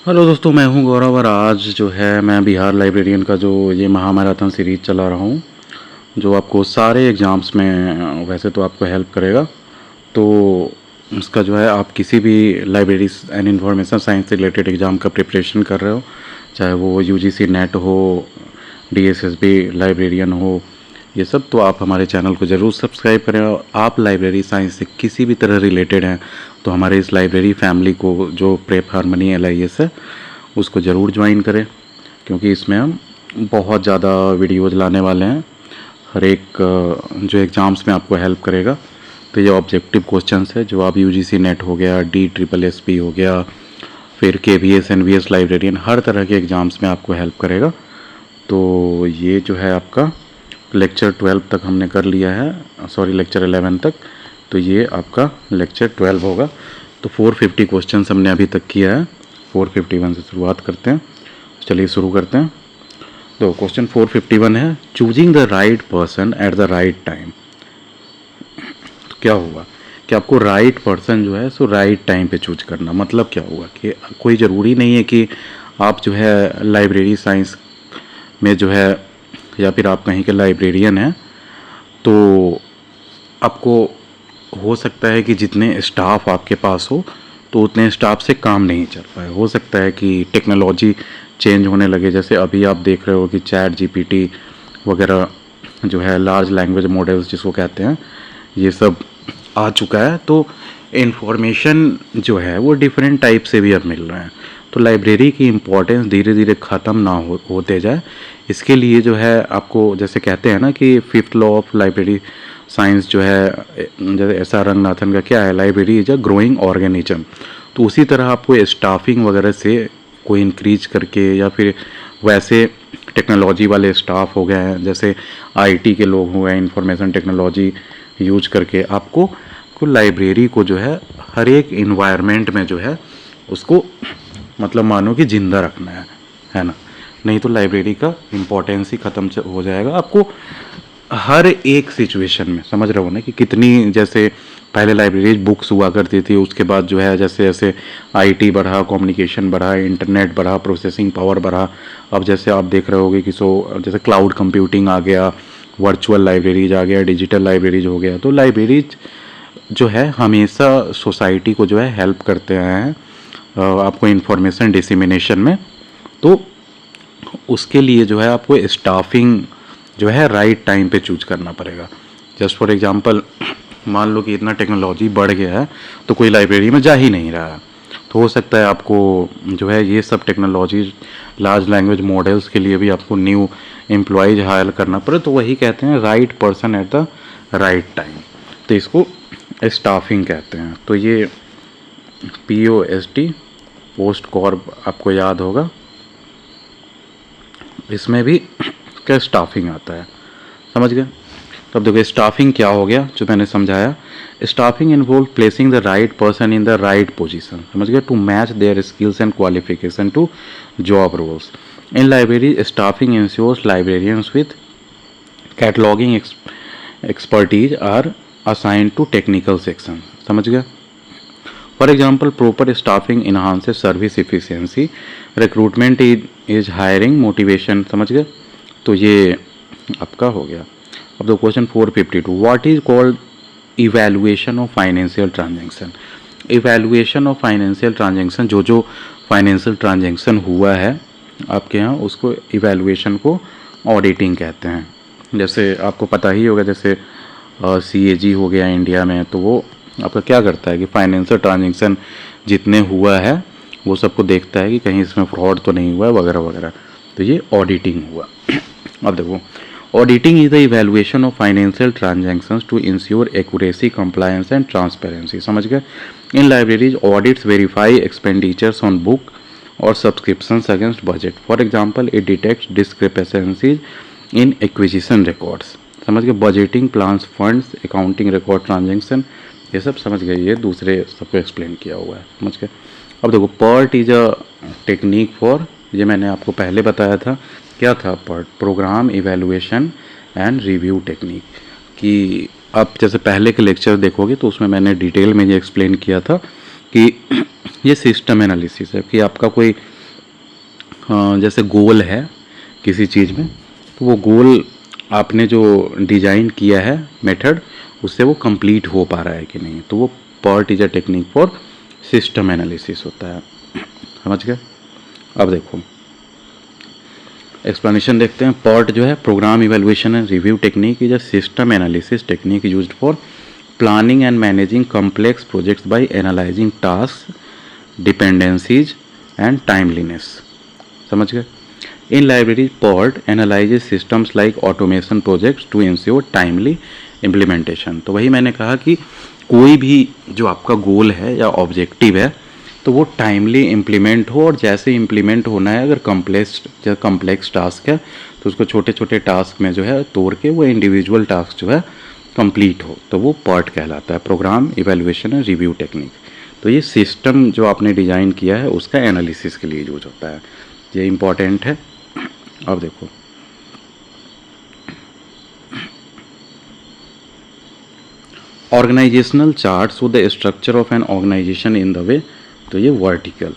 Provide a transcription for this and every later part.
Hello दोस्तों, मैं हूं गौरव और आज जो है मैं बिहार लाइब्रेरियन का जो ये महामैराथन सीरीज़ चला रहा हूं, जो आपको सारे एग्ज़ाम्स में वैसे तो आपको हेल्प करेगा। तो इसका जो है आप किसी भी लाइब्रेरी एंड इंफॉर्मेशन साइंस से रिलेटेड एग्ज़ाम का प्रिपरेशन कर रहे हो, चाहे वो यूजीसी नेट हो, डीएसएसबी लाइब्रेरियन हो, ये सब, तो आप हमारे चैनल को ज़रूर सब्सक्राइब करें। और आप लाइब्रेरी साइंस से किसी भी तरह रिलेटेड हैं तो हमारे इस लाइब्रेरी फैमिली को जो प्रेप हारमनी LIS है उसको ज़रूर ज्वाइन करें, क्योंकि इसमें हम बहुत ज़्यादा वीडियोज़ लाने वाले हैं हर एक जो एग्ज़ाम्स में आपको हेल्प करेगा। तो ये ऑब्जेक्टिव क्वेश्चंस है जो आप UGC नेट हो गया, DSSSB हो गया, फिर KVS NVS लाइब्रेरियन, हर तरह के एग्ज़ाम्स में आपको हेल्प करेगा। तो ये जो है आपका लेक्चर 12 तक हमने कर लिया है, सॉरी लेक्चर 11 तक, तो ये आपका लेक्चर 12 होगा। तो 450 क्वेश्चन हमने अभी तक किया है, 451 से शुरुआत करते हैं। चलिए शुरू करते हैं। तो क्वेश्चन 451 है, choosing the right person at the right time. तो क्या हुआ कि आपको राइट पर्सन जो है सो राइट टाइम पे चूज करना। मतलब क्या हुआ कि कोई ज़रूरी नहीं है कि आप जो है लाइब्रेरी साइंस में जो है या फिर आप कहीं के लाइब्रेरियन हैं तो आपको हो सकता है कि जितने स्टाफ आपके पास हो तो उतने स्टाफ से काम नहीं चल पाए। हो सकता है कि टेक्नोलॉजी चेंज होने लगे, जैसे अभी आप देख रहे हो कि ChatGPT वगैरह जो है, लार्ज लैंग्वेज मॉडल्स जिसको कहते हैं, ये सब आ चुका है। तो इन्फॉर्मेशन जो है वो डिफरेंट टाइप से भी अब मिल रहे हैं। तो लाइब्रेरी की इम्पोर्टेंस धीरे धीरे ख़त्म ना होते जाए, इसके लिए जो है आपको, जैसे कहते हैं ना कि 5th law of library science जो है, जैसे SR रंगनाथन का क्या है, library is a growing organism. तो उसी तरह आपको स्टाफिंग वगैरह से कोई इंक्रीज करके, या फिर वैसे टेक्नोलॉजी वाले स्टाफ हो गए हैं, जैसे IT के लोग हो गए, इंफॉर्मेशन टेक्नोलॉजी यूज करके आपको लाइब्रेरी को जो है हर एक इन्वायरमेंट में जो है उसको मतलब मानो कि ज़िंदा रखना है ना। नहीं तो लाइब्रेरी का इम्पोर्टेंस ही ख़त्म हो जाएगा। आपको हर एक सिचुएशन में, समझ रहे हो ना कि कितनी, जैसे पहले लाइब्रेरी बुक्स हुआ करती थी, उसके बाद जो है जैसे जैसे IT बढ़ा, कम्युनिकेशन बढ़ा, इंटरनेट बढ़ा, प्रोसेसिंग पावर बढ़ा। अब जैसे आप देख रहे होगे कि जैसे क्लाउड कंप्यूटिंग आ गया, वर्चुअल लाइब्रेरीज आ गया, डिजिटल लाइब्रेरीज हो गया। तो लाइब्रेरीज जो है हमेशा सोसाइटी को जो है हेल्प करते हैं आपको इन्फॉर्मेशन डिसिमिनेशन में। तो उसके लिए जो है आपको स्टाफिंग जो है राइट टाइम पे चूज करना पड़ेगा। जस्ट फॉर एग्जांपल, मान लो कि इतना टेक्नोलॉजी बढ़ गया है तो कोई लाइब्रेरी में जा ही नहीं रहा है, तो हो सकता है आपको जो है ये सब टेक्नोलॉजी, लार्ज लैंग्वेज मॉडल्स के लिए भी आपको न्यू एम्प्लॉयज हायर करना पड़े। तो वही कहते हैं right person at the right time, तो इसको स्टाफिंग कहते हैं। तो ये POST, पोस्ट कॉर्प, आपको याद होगा, इसमें भी क्या स्टाफिंग आता है, समझ गए। तब देखो स्टाफिंग क्या हो गया जो मैंने समझाया। Staffing involve placing the right person in the right position, समझ गए, to match their skills and qualification to job roles. In library staffing ensures librarians with cataloguing expertise are assigned to technical section, समझ गए। For example, proper staffing enhances service efficiency, recruitment is hiring motivation, समझ गए। तो ये आपका हो गया। अब तो question 452, what is called evaluation of financial transaction. Evaluation of financial transaction, जो फाइनेंशियल ट्रांजैक्शन हुआ है आपके यहाँ, उसको इवैल्यूएशन को ऑडिटिंग कहते हैं। जैसे आपको पता ही होगा, जैसे CAG हो गया इंडिया में, तो वो आपका क्या करता है कि फाइनेंशियल ट्रांजैक्शन जितने हुआ है वो सबको देखता है कि कहीं इसमें फ्रॉड तो नहीं हुआ है वगैरह वगैरह। तो ये ऑडिटिंग हुआ। अब देखो, auditing is the evaluation of financial transactions to ensure accuracy, compliance and transparency, समझ गए। In libraries audits verify expenditures on book और subscriptions against budget. For example, it detects discrepancies in acquisition records, समझ गए, budgeting plans, funds, accounting record, transaction, ये सब समझ गए। ये दूसरे सबको एक्सप्लेन किया हुआ है, समझ गए। अब देखो, PERT is a technique for, ये मैंने आपको पहले बताया था, क्या था PERT, programme evaluation and review technique. कि आप जैसे पहले के लेक्चर देखोगे तो उसमें मैंने डिटेल में ये एक्सप्लेन किया था कि ये सिस्टम एनालिसिस है कि आपका कोई जैसे गोल है किसी चीज़ में, तो वो गोल आपने जो डिज़ाइन किया है मेथड, उससे वो कंप्लीट हो पा रहा है कि नहीं, तो वो PERT is a technique for system analysis होता है। समझ गए? अब देखो एक्सप्लेनेशन देखते हैं। PERT जो है programme evaluation and review technique is a system analysis technique used for planning and managing complex projects by analysing task, dependencies and timeliness. समझ गए? In libraries, PERT analyzes systems like automation projects to ensure timely implementation। तो वही मैंने कहा कि कोई भी जो आपका गोल है या ऑब्जेक्टिव है, तो वो टाइमली इम्प्लीमेंट हो, और जैसे इम्प्लीमेंट होना है, अगर कम्प्लेक्स टास्क है तो उसको छोटे छोटे टास्क में जो है तोड़ के वो इंडिविजुअल टास्क जो है कंप्लीट हो, तो वो PERT कहलाता है, programme evaluation and review technique. तो ये सिस्टम जो आपने डिज़ाइन किया है उसका एनालिसिस के लिए यूज होता है, ये इम्पॉर्टेंट है। अब देखो organisational chart show the structure of an organisation in the way, तो ये वर्टिकल।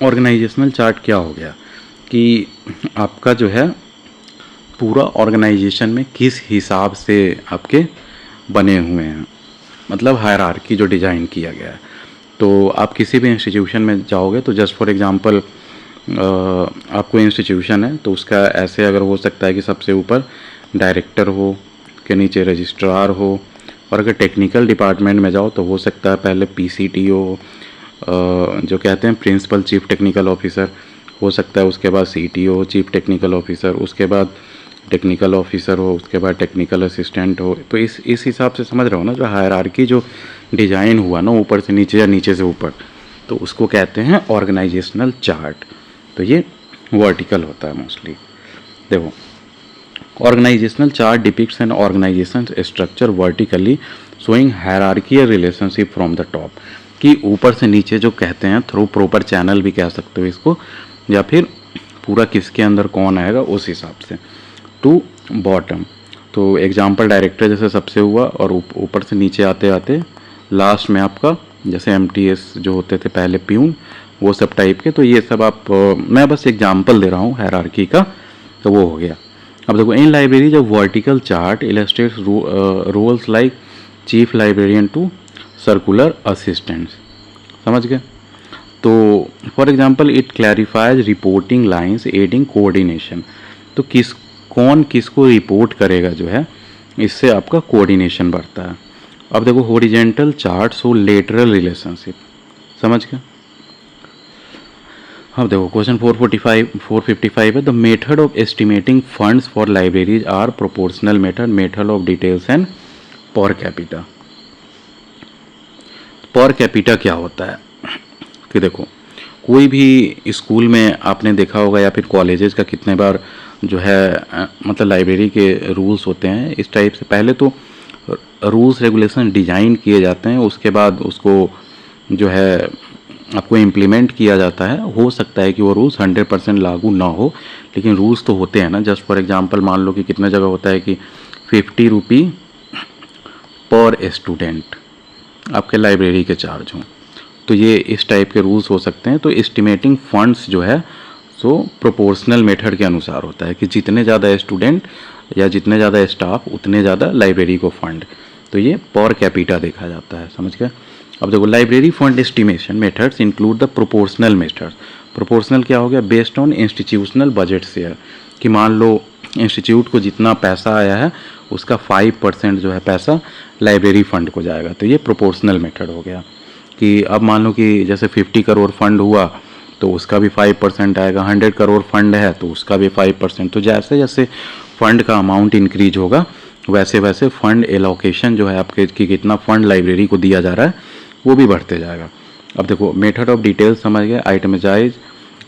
ऑर्गेनाइजेशनल चार्ट क्या हो गया कि आपका जो है पूरा ऑर्गेनाइजेशन में किस हिसाब से आपके बने हुए हैं, मतलब हायरार्की जो डिज़ाइन किया गया है। तो आप किसी भी इंस्टीट्यूशन में जाओगे तो जस्ट फॉर एग्जांपल आपको इंस्टीट्यूशन है तो उसका ऐसे अगर हो सकता है कि सबसे ऊपर डायरेक्टर हो, के नीचे रजिस्ट्रार हो, और अगर टेक्निकल डिपार्टमेंट में जाओ तो हो सकता है पहले PCTO जो कहते हैं प्रिंसिपल चीफ टेक्निकल ऑफिसर, हो सकता है उसके बाद CTO चीफ टेक्निकल ऑफिसर, उसके बाद टेक्निकल ऑफिसर हो, उसके बाद टेक्निकल असिस्टेंट हो। तो इस हिसाब से समझ रहे हो ना, जो हायरार्की जो डिज़ाइन हुआ ना ऊपर से नीचे या नीचे से ऊपर, तो उसको कहते हैं ऑर्गेनाइजेशनल चार्ट। तो ये वर्टिकल होता है मोस्टली। देखो organisational chart depicts an organisation structure vertically showing hierarchical relationship from the top, कि ऊपर से नीचे जो कहते हैं, थ्रू प्रॉपर चैनल भी कह सकते हो इसको, या फिर पूरा किसके अंदर कौन आएगा उस हिसाब से, टू बॉटम। तो एग्जाम्पल डायरेक्टर जैसे सबसे हुआ, और ऊपर से नीचे आते आते लास्ट में आपका जैसे MTS जो होते थे पहले प्यून, वो सब टाइप के। तो ये सब आप मैं बस एग्जाम्पल दे रहा हूँ हायरार्की का, तो वो हो गया। अब देखो इन लाइब्रेरी जो vertical chart illustrates roles like chief librarian to circular assistants. समझ गए? तो for example it clarifies reporting lines aiding coordination. तो कौन किसको रिपोर्ट करेगा जो है, इससे आपका कोऑर्डिनेशन बढ़ता है। अब देखो horizontal chart shows lateral relationship. समझ गए? अब देखो क्वेश्चन 455 है, the method of estimating funds for libraries are proportional method, method of details and per capita. Per capita क्या होता है कि देखो कोई भी स्कूल में आपने देखा होगा या फिर कॉलेजेस का कितने बार जो है मतलब लाइब्रेरी के रूल्स होते हैं इस टाइप से। पहले तो रूल्स रेगुलेशन डिज़ाइन किए जाते हैं, उसके बाद उसको जो है आपको इम्प्लीमेंट किया जाता है। हो सकता है कि वो रूल्स 100% लागू ना हो, लेकिन रूल्स तो होते हैं ना। जस्ट फॉर एग्जांपल मान लो कि कितने जगह होता है कि 50 रुपी पर स्टूडेंट आपके लाइब्रेरी के चार्ज हों, तो ये इस टाइप के रूल्स हो सकते हैं। तो एस्टिमेटिंग फंड्स जो है सो प्रोपोर्शनल मेथड के अनुसार होता है कि जितने ज़्यादा स्टूडेंट या जितने ज़्यादा स्टाफ उतने ज़्यादा लाइब्रेरी को फंड, तो ये पर कैपिटा देखा जाता है। समझ गए? अब देखो library fund estimation methods include the proportional methods. Proportional क्या हो गया? Based on institutional budget share, कि मान लो इंस्टीट्यूट को जितना पैसा आया है उसका 5% जो है पैसा लाइब्रेरी फंड को जाएगा, तो ये प्रोपोर्शनल मेथड हो गया। कि अब मान लो कि जैसे 50 करोड़ फंड हुआ तो उसका भी 5% आएगा, 100 करोड़ फंड है तो उसका भी 5%। तो जैसे जैसे फंड का अमाउंट इंक्रीज होगा वैसे वैसे फंड एलोकेशन जो है आपके कि कितना फंड लाइब्रेरी को दिया जा रहा है वो भी बढ़ते जाएगा। अब देखो मेथड ऑफ डिटेल समझ गए। आइटमाइज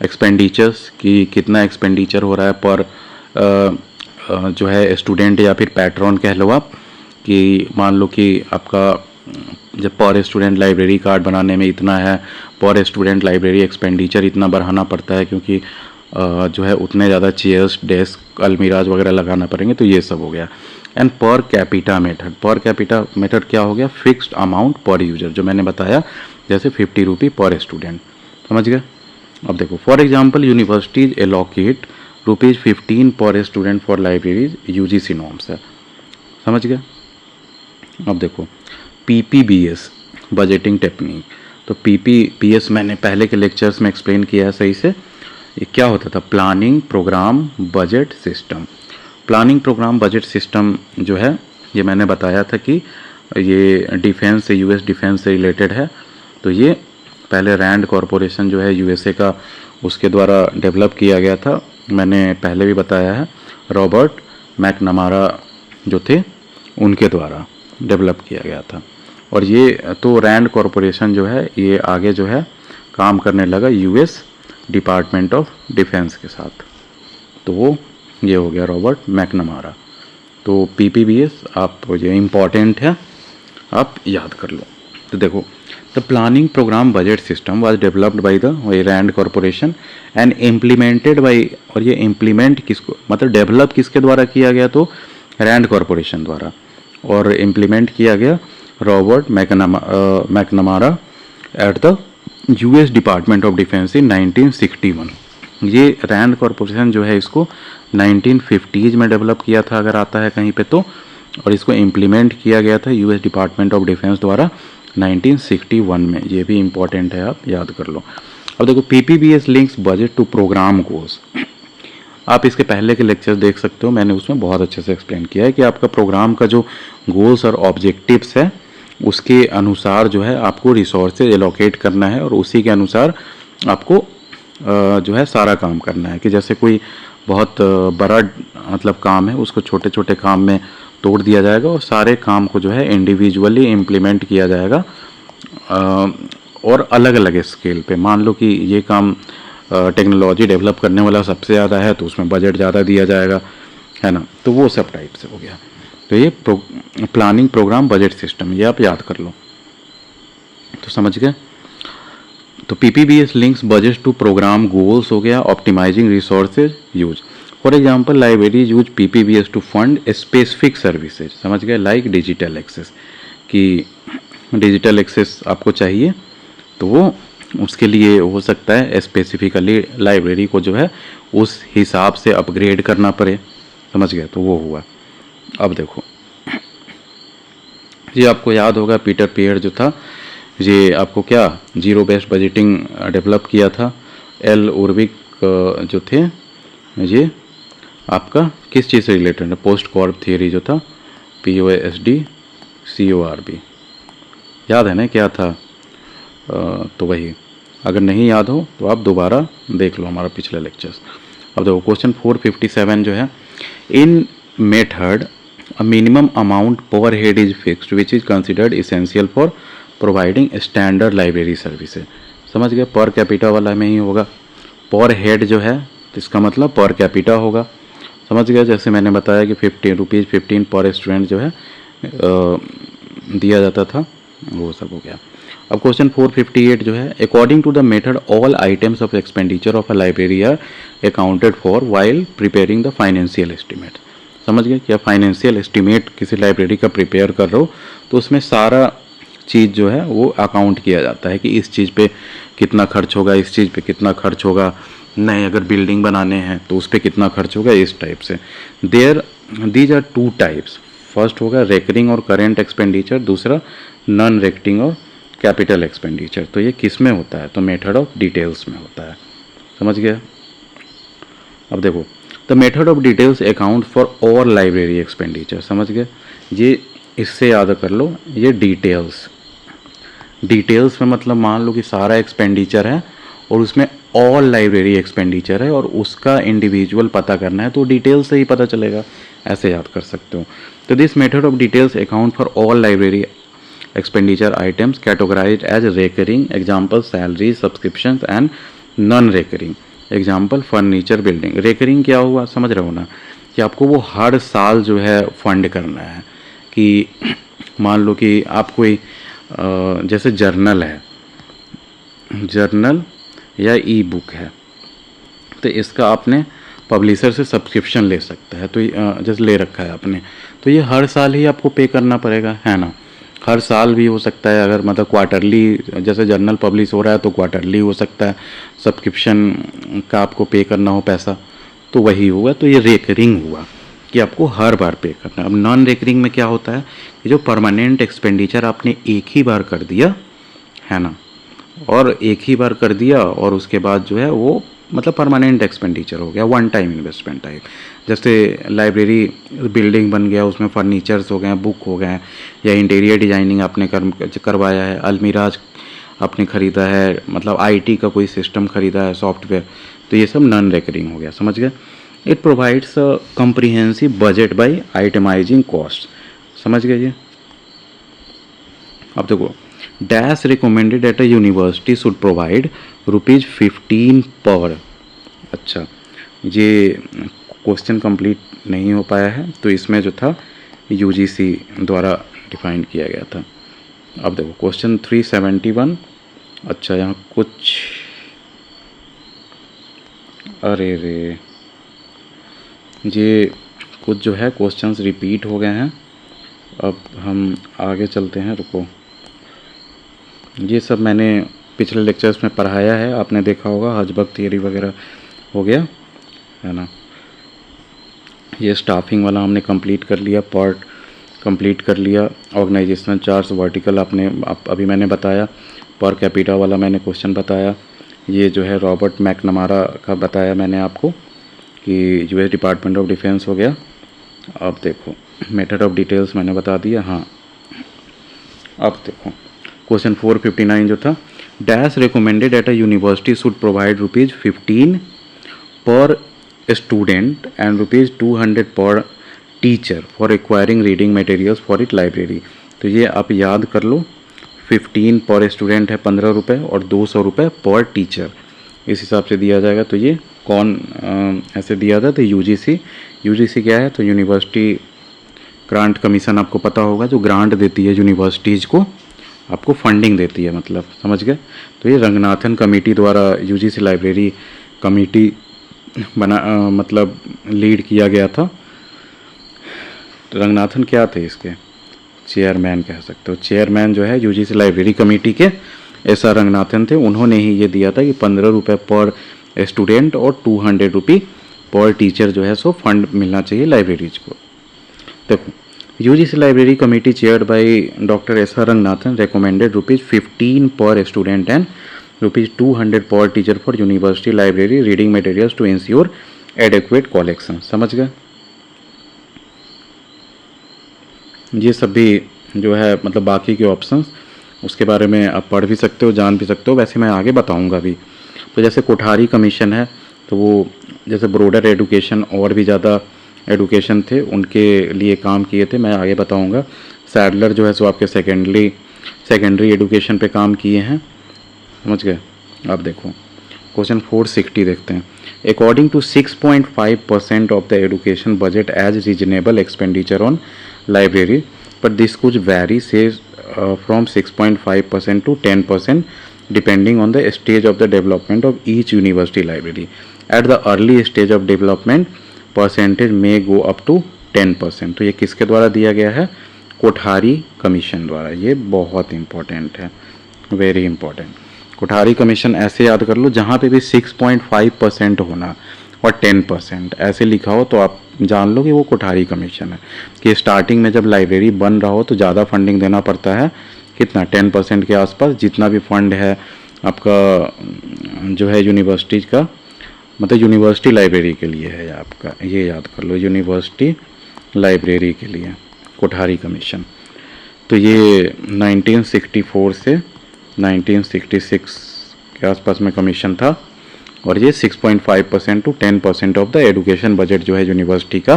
एक्सपेंडिचर्स, कि कितना एक्सपेंडिचर हो रहा है पर जो है स्टूडेंट या फिर पैट्रॉन कह लो आप, कि मान लो कि आपका जब पर स्टूडेंट लाइब्रेरी कार्ड बनाने में इतना है, पर स्टूडेंट लाइब्रेरी एक्सपेंडिचर इतना बढ़ाना पड़ता है क्योंकि जो है उतने ज़्यादा चेयर्स, डेस्क, अलमीराज वगैरह लगाना पड़ेंगे। तो ये सब हो गया। And per capita method, per capita method क्या हो गया? फिक्स्ड अमाउंट पर यूजर, जो मैंने बताया जैसे 50 रुपी पर स्टूडेंट। समझ गए? अब देखो, for example universities allocate ₹15 per student for libraries, UGC norms है। समझ गए। अब देखो पीपीबीएस बजटिंग टेक्निक, तो पीपीबीएस मैंने पहले के लेक्चर्स में एक्सप्लेन किया है सही से। ये क्या होता था, planning programme budget system. Planning programme budget system जो है ये मैंने बताया था कि ये डिफेंस से, यूएस डिफेंस से रिलेटेड है। तो ये पहले रैंड कॉरपोरेशन जो है यूएसए का, उसके द्वारा डेवलप किया गया था। मैंने पहले भी बताया है, रॉबर्ट मैकनमारा जो थे उनके द्वारा डेवलप किया गया था। और ये तो रैंड कॉरपोरेशन जो है ये आगे जो है काम करने लगा यूएस डिपार्टमेंट ऑफ डिफेंस के साथ। तो वो ये हो गया रॉबर्ट मैकनमारा। तो पीपीबीएस आप ये इम्पॉर्टेंट है, आप याद कर लो। तो देखो, the planning programme budget system was developed by the Rand Corporation and implemented by, और ये इम्प्लीमेंट किसको, मतलब डेवलप किसके द्वारा किया गया, तो रैंड कॉरपोरेशन द्वारा, और इम्प्लीमेंट किया गया Robert McNamara at the US department of defence in 1961। ये रैंड कॉरपोरेशन जो है इसको 1950s में डेवलप किया था अगर आता है कहीं पे तो, और इसको इम्प्लीमेंट किया गया था यूएस डिपार्टमेंट ऑफ डिफेंस द्वारा 1961 में। ये भी इम्पॉर्टेंट है, आप याद कर लो। अब देखो, PPBS links budget to programme goals. आप इसके पहले के लेक्चर देख सकते हो, मैंने उसमें बहुत अच्छे से एक्सप्लेन किया है कि आपका प्रोग्राम का जो गोल्स और ऑब्जेक्टिव्स है उसके अनुसार जो है आपको रिसोर्सेज एलोकेट करना है, और उसी के अनुसार आपको जो है सारा काम करना है। कि जैसे कोई बहुत बड़ा मतलब काम है, उसको छोटे छोटे काम में तोड़ दिया जाएगा और सारे काम को जो है इंडिविजुअली इम्प्लीमेंट किया जाएगा, और अलग अलग स्केल पे। मान लो कि ये काम टेक्नोलॉजी डेवलप करने वाला सबसे ज़्यादा है तो उसमें बजट ज़्यादा दिया जाएगा, है ना। तो वो सब टाइप से हो गया। तो ये प्लानिंग प्रोग्राम बजट सिस्टम, ये आप याद कर लो। तो समझ गए। तो PPBS links budget to programme goals हो गया, optimising resources use. For example libraries use PPBS to fund specific services. समझ गए, लाइक डिजिटल एक्सेस, कि डिजिटल एक्सेस आपको चाहिए तो वो उसके लिए हो सकता है स्पेसिफिकली लाइब्रेरी को जो है उस हिसाब से अपग्रेड करना पड़े। समझ गए, तो वो हुआ। अब देखो, ये आपको याद होगा पीटर पियर जो था, ये आपको क्या जीरो बेस्ड बजटिंग डेवलप किया था। एल उर्विक जो थे, ये आपका किस चीज़ से रिलेटेड है, पोस्ट कॉर्प थियरी जो था, POSD CORB, याद है ना क्या था। तो वही, अगर नहीं याद हो तो आप दोबारा देख लो हमारा पिछले लेक्चर्स। अब देखो क्वेश्चन 457 जो है, इन मेथड अ मिनिमम अमाउंट पर head is fixed which is considered essential for providing standard library services. समझ गए, पर कैपिटा वाला में ही होगा। पर हेड जो है तो इसका मतलब पर कैपिटा होगा। समझ गए, जैसे मैंने बताया कि ₹15 पर स्टूडेंट जो है दिया जाता था, वो सब हो गया। अब क्वेश्चन 458 जो है, according to the method all items of expenditure of a library are accounted for while preparing the financial estimate. समझ गए, क्या फाइनेंशियल एस्टीमेट किसी लाइब्रेरी का प्रिपेयर कर रहे हो तो उसमें सारा चीज़ जो है वो अकाउंट किया जाता है कि इस चीज़ पे कितना खर्च होगा, इस चीज़ पे कितना खर्च होगा, नए अगर बिल्डिंग बनाने हैं तो उस पर कितना खर्च होगा, इस टाइप से। These are two types, first होगा रेकरिंग और करेंट एक्सपेंडिचर, दूसरा नॉन रेकरिंग और कैपिटल एक्सपेंडिचर। तो ये किस में होता है, तो मेथड ऑफ डिटेल्स में होता है। समझ गया। अब देखो, the method of details account for all library expenditure. समझ गए, ये इससे याद कर लो, ये डिटेल्स में मतलब मान लो कि सारा एक्सपेंडिचर है और उसमें ऑल लाइब्रेरी एक्सपेंडिचर है और उसका इंडिविजुअल पता करना है तो डिटेल्स से ही पता चलेगा, ऐसे याद कर सकते हो। तो this method of details account for all library expenditure items categorized as recurring, example salaries, subscriptions and non recurring, example furniture building। recurring क्या हुआ, समझ रहे हो ना, कि आपको वो हर साल जो है फंड करना है। कि मान लो कि आप कोई जैसे जर्नल है, जर्नल या ई बुक है, तो इसका आपने पब्लिशर से सब्सक्रिप्शन ले सकता है, तो जैसे ले रखा है आपने, तो ये हर साल ही आपको पे करना पड़ेगा, है ना। हर साल भी हो सकता है, अगर मतलब क्वार्टरली जैसे जर्नल पब्लिश हो रहा है तो क्वार्टरली हो सकता है, सब्सक्रिप्शन का आपको पे करना हो पैसा तो वही हुआ। तो ये रेकरिंग हुआ कि आपको हर बार पे करना है। अब नॉन रेकरिंग में क्या होता है कि जो परमानेंट एक्सपेंडिचर आपने एक ही बार कर दिया है ना, और एक ही बार कर दिया और उसके बाद जो है वो मतलब परमानेंट एक्सपेंडिचर हो गया, वन टाइम इन्वेस्टमेंट टाइप। जैसे लाइब्रेरी बिल्डिंग बन गया, उसमें फर्नीचर्स हो गए, बुक हो गए, या इंटीरियर डिजाइनिंग आपने करवाया है, अलमीराज आपने ख़रीदा है, मतलब आईटी का कोई सिस्टम ख़रीदा है, सॉफ्टवेयर, तो ये सब नॉन रेकरिंग हो गया। समझ गए। It provides a comprehensive budget by itemizing cost. समझ गए ये। अब देखो, dash recommended at a university should provide ₹15 per. अच्छा, ये क्वेश्चन कंप्लीट नहीं हो पाया है, तो इसमें जो था यूजीसी द्वारा डिफाइन किया गया था। अब देखो क्वेश्चन 371। अच्छा, यहाँ कुछ अरे रे, ये कुछ जो है क्वेश्चंस रिपीट हो गए हैं। अब हम आगे चलते हैं, रुको। ये सब मैंने पिछले लेक्चर्स में पढ़ाया है, आपने देखा होगा, हजबक थियरी वगैरह हो गया है ना। ये स्टाफिंग वाला हमने कंप्लीट कर लिया, पार्ट कंप्लीट कर लिया। ऑर्गेनाइजेशनल चार्ट्स वर्टिकल आपने अभी मैंने बताया, पर कैपिटा वाला मैंने क्वेश्चन बताया। ये जो है रॉबर्ट मैकनमारा का बताया मैंने आपको कि यूएस डिपार्टमेंट ऑफ डिफेंस हो गया। अब देखो मेथड ऑफ डिटेल्स मैंने बता दिया। हाँ, अब देखो क्वेश्चन 459 जो था, dash recommended at a university should provide ₹15 per student and ₹200 per teacher for acquiring reading materials for it library. तो ये आप याद कर लो, 15 पर स्टूडेंट है ₹15 और ₹200 पर टीचर, इस हिसाब से दिया जाएगा। तो ये कौन ऐसे दिया था? तो यूजीसी क्या है? तो यूनिवर्सिटी ग्रांट कमीशन, आपको पता होगा, जो ग्रांट देती है यूनिवर्सिटीज़ को, आपको फंडिंग देती है, मतलब समझ गए। तो ये रंगनाथन कमेटी द्वारा यूजीसी लाइब्रेरी कमेटी मतलब लीड किया गया था। रंगनाथन क्या थे इसके? चेयरमैन कह सकते हो। चेयरमैन जो है यूजीसी लाइब्रेरी कमेटी के एस आर रंगनाथन थे। उन्होंने ही ये दिया था कि ₹15 पर स्टूडेंट और ₹200 पर टीचर जो है सो फंड मिलना चाहिए लाइब्रेरीज को। देखो, UGC library committee chaired by doctor S R Ranganathan recommended ₹15 per student and ₹200 per teacher for university library reading materials to ensure adequate collection. समझ गए। ये सभी जो है मतलब बाकी के ऑप्शंस, उसके बारे में आप पढ़ भी सकते हो, जान भी सकते हो, वैसे मैं आगे बताऊंगा भी। तो जैसे कोठारी कमीशन है, तो वो जैसे ब्रॉडर एडुकेशन और भी ज़्यादा एडुकेशन थे उनके लिए काम किए थे, मैं आगे बताऊंगा। सैडलर जो है सो आपके सेकेंडरी एडुकेशन पे काम किए हैं। समझ गए। अब देखो क्वेश्चन 460 देखते हैं। According to 6.5% of the education budget as reasonable expenditure on library, but this could vary say from 6.5% to 10% depending on the stage of the development of each university library. At the early stage of development, percentage may go up to 10%. तो ये किसके द्वारा दिया गया है? Kothari commission द्वारा। ये बहुत इंपॉर्टेंट है, वेरी इंपॉर्टेंट। कोठारी कमीशन ऐसे याद कर लो, जहाँ पे भी 6.5% होना और 10% ऐसे लिखा हो तो आप जान लो कि वो कोठारी कमीशन है। कि स्टार्टिंग में जब लाइब्रेरी बन रहा हो तो ज़्यादा फंडिंग देना पड़ता है, कितना? 10% के आसपास। जितना भी फंड है आपका जो है यूनिवर्सिटीज़ का, मतलब यूनिवर्सिटी लाइब्रेरी के लिए है आपका, ये याद कर लो, यूनिवर्सिटी लाइब्रेरी के लिए कोठारी कमीशन। तो ये 1964 से 1966 के आसपास में कमीशन था, और ये 6.5% to 10% of the education budget जो है यूनिवर्सिटी का,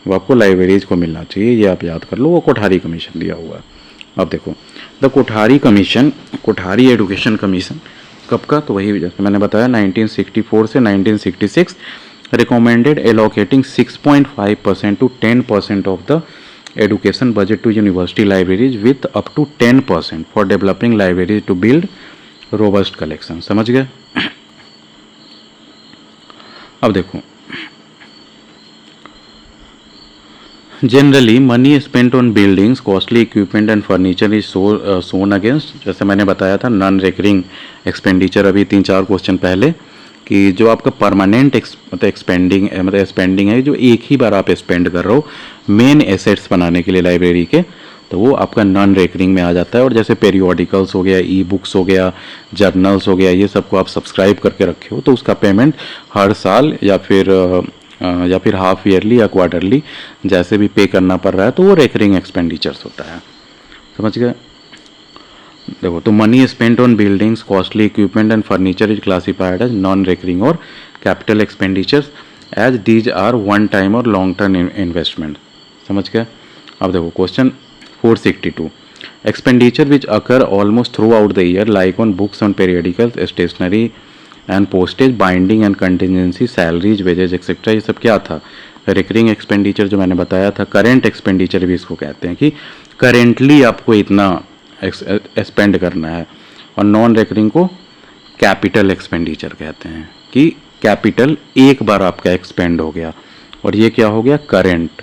वो आपको लाइब्रेरीज को मिलना चाहिए। ये आप याद कर लो, वो कोठारी कमीशन दिया हुआ है। अब देखो the Kothari commission, Kothari education commission कब का? तो वही जैसे मैंने बताया 1964 से 1966 recommended allocating 6.5% to 10% of the education budget to university libraries with up to 10% for developing libraries to build robust collection। समझ गए। अब देखो generally money spent on buildings costly equipment and furniture is shown against, जैसे मैंने बताया था non recurring expenditure अभी 3-4 question पहले, कि जो आपका परमानेंट मतलब स्पेंडिंग है, जो एक ही बार आप स्पेंड कर रहे हो मेन एसेट्स बनाने के लिए लाइब्रेरी के, तो वो आपका नॉन रेकरिंग में आ जाता है। और जैसे पेरियोडिकल्स हो गया, ई बुक्स हो गया, जर्नल्स हो गया, ये सबको आप सब्सक्राइब करके रखे हो तो उसका पेमेंट हर साल या फिर हाफ ईयरली या क्वार्टरली जैसे भी पे करना पड़ रहा है, तो वो रेकरिंग एक्सपेंडिचर्स होता है। समझ गए? देखो, तो money spent on buildings costly equipment and furniture is classified as non recurring और capital expenditures as these are one time और लॉन्ग टर्म इन्वेस्टमेंट। समझ गए? अब देखो question 462, expenditure which occur almost throughout the year like on books on periodicals, stationery and postage, binding and contingency, salaries, wages etcetera, ये सब क्या था? Recurring expenditure जो मैंने बताया था। करेंट एक्सपेंडिचर भी इसको कहते हैं कि करेंटली आपको इतना स्पेंड करना है। और नॉन रिकरिंग को कैपिटल एक्सपेंडिचर कहते हैं कि कैपिटल एक बार आपका एक्सपेंड हो गया। और ये क्या हो गया? करेंट,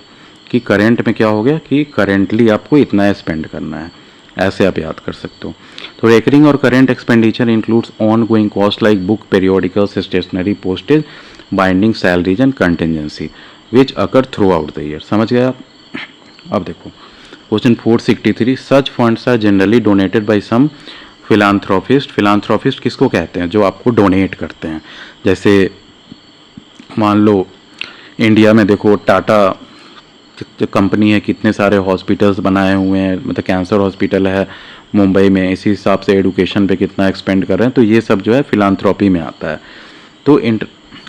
कि करेंट में क्या हो गया कि करेंटली आपको इतना स्पेंड करना है, ऐसे आप याद कर सकते हो। तो रेकरिंग और current expenditure includes ongoing cost like book, periodicals, stationery, postage, binding, salaries and contingency which occur throughout the year. समझ गए आप? अब देखो question 463, such funds are generally donated by some philanthropist. Philanthropist किसको कहते हैं? जो आपको डोनेट करते हैं। जैसे मान लो इंडिया में देखो टाटा जो कंपनी है, कितने सारे हॉस्पिटल्स बनाए हुए हैं, मतलब कैंसर हॉस्पिटल है मुंबई में, इसी हिसाब से एडुकेशन पे कितना एक्सपेंड कर रहे हैं, तो ये सब जो है फिलांथ्रोपी में आता है। तो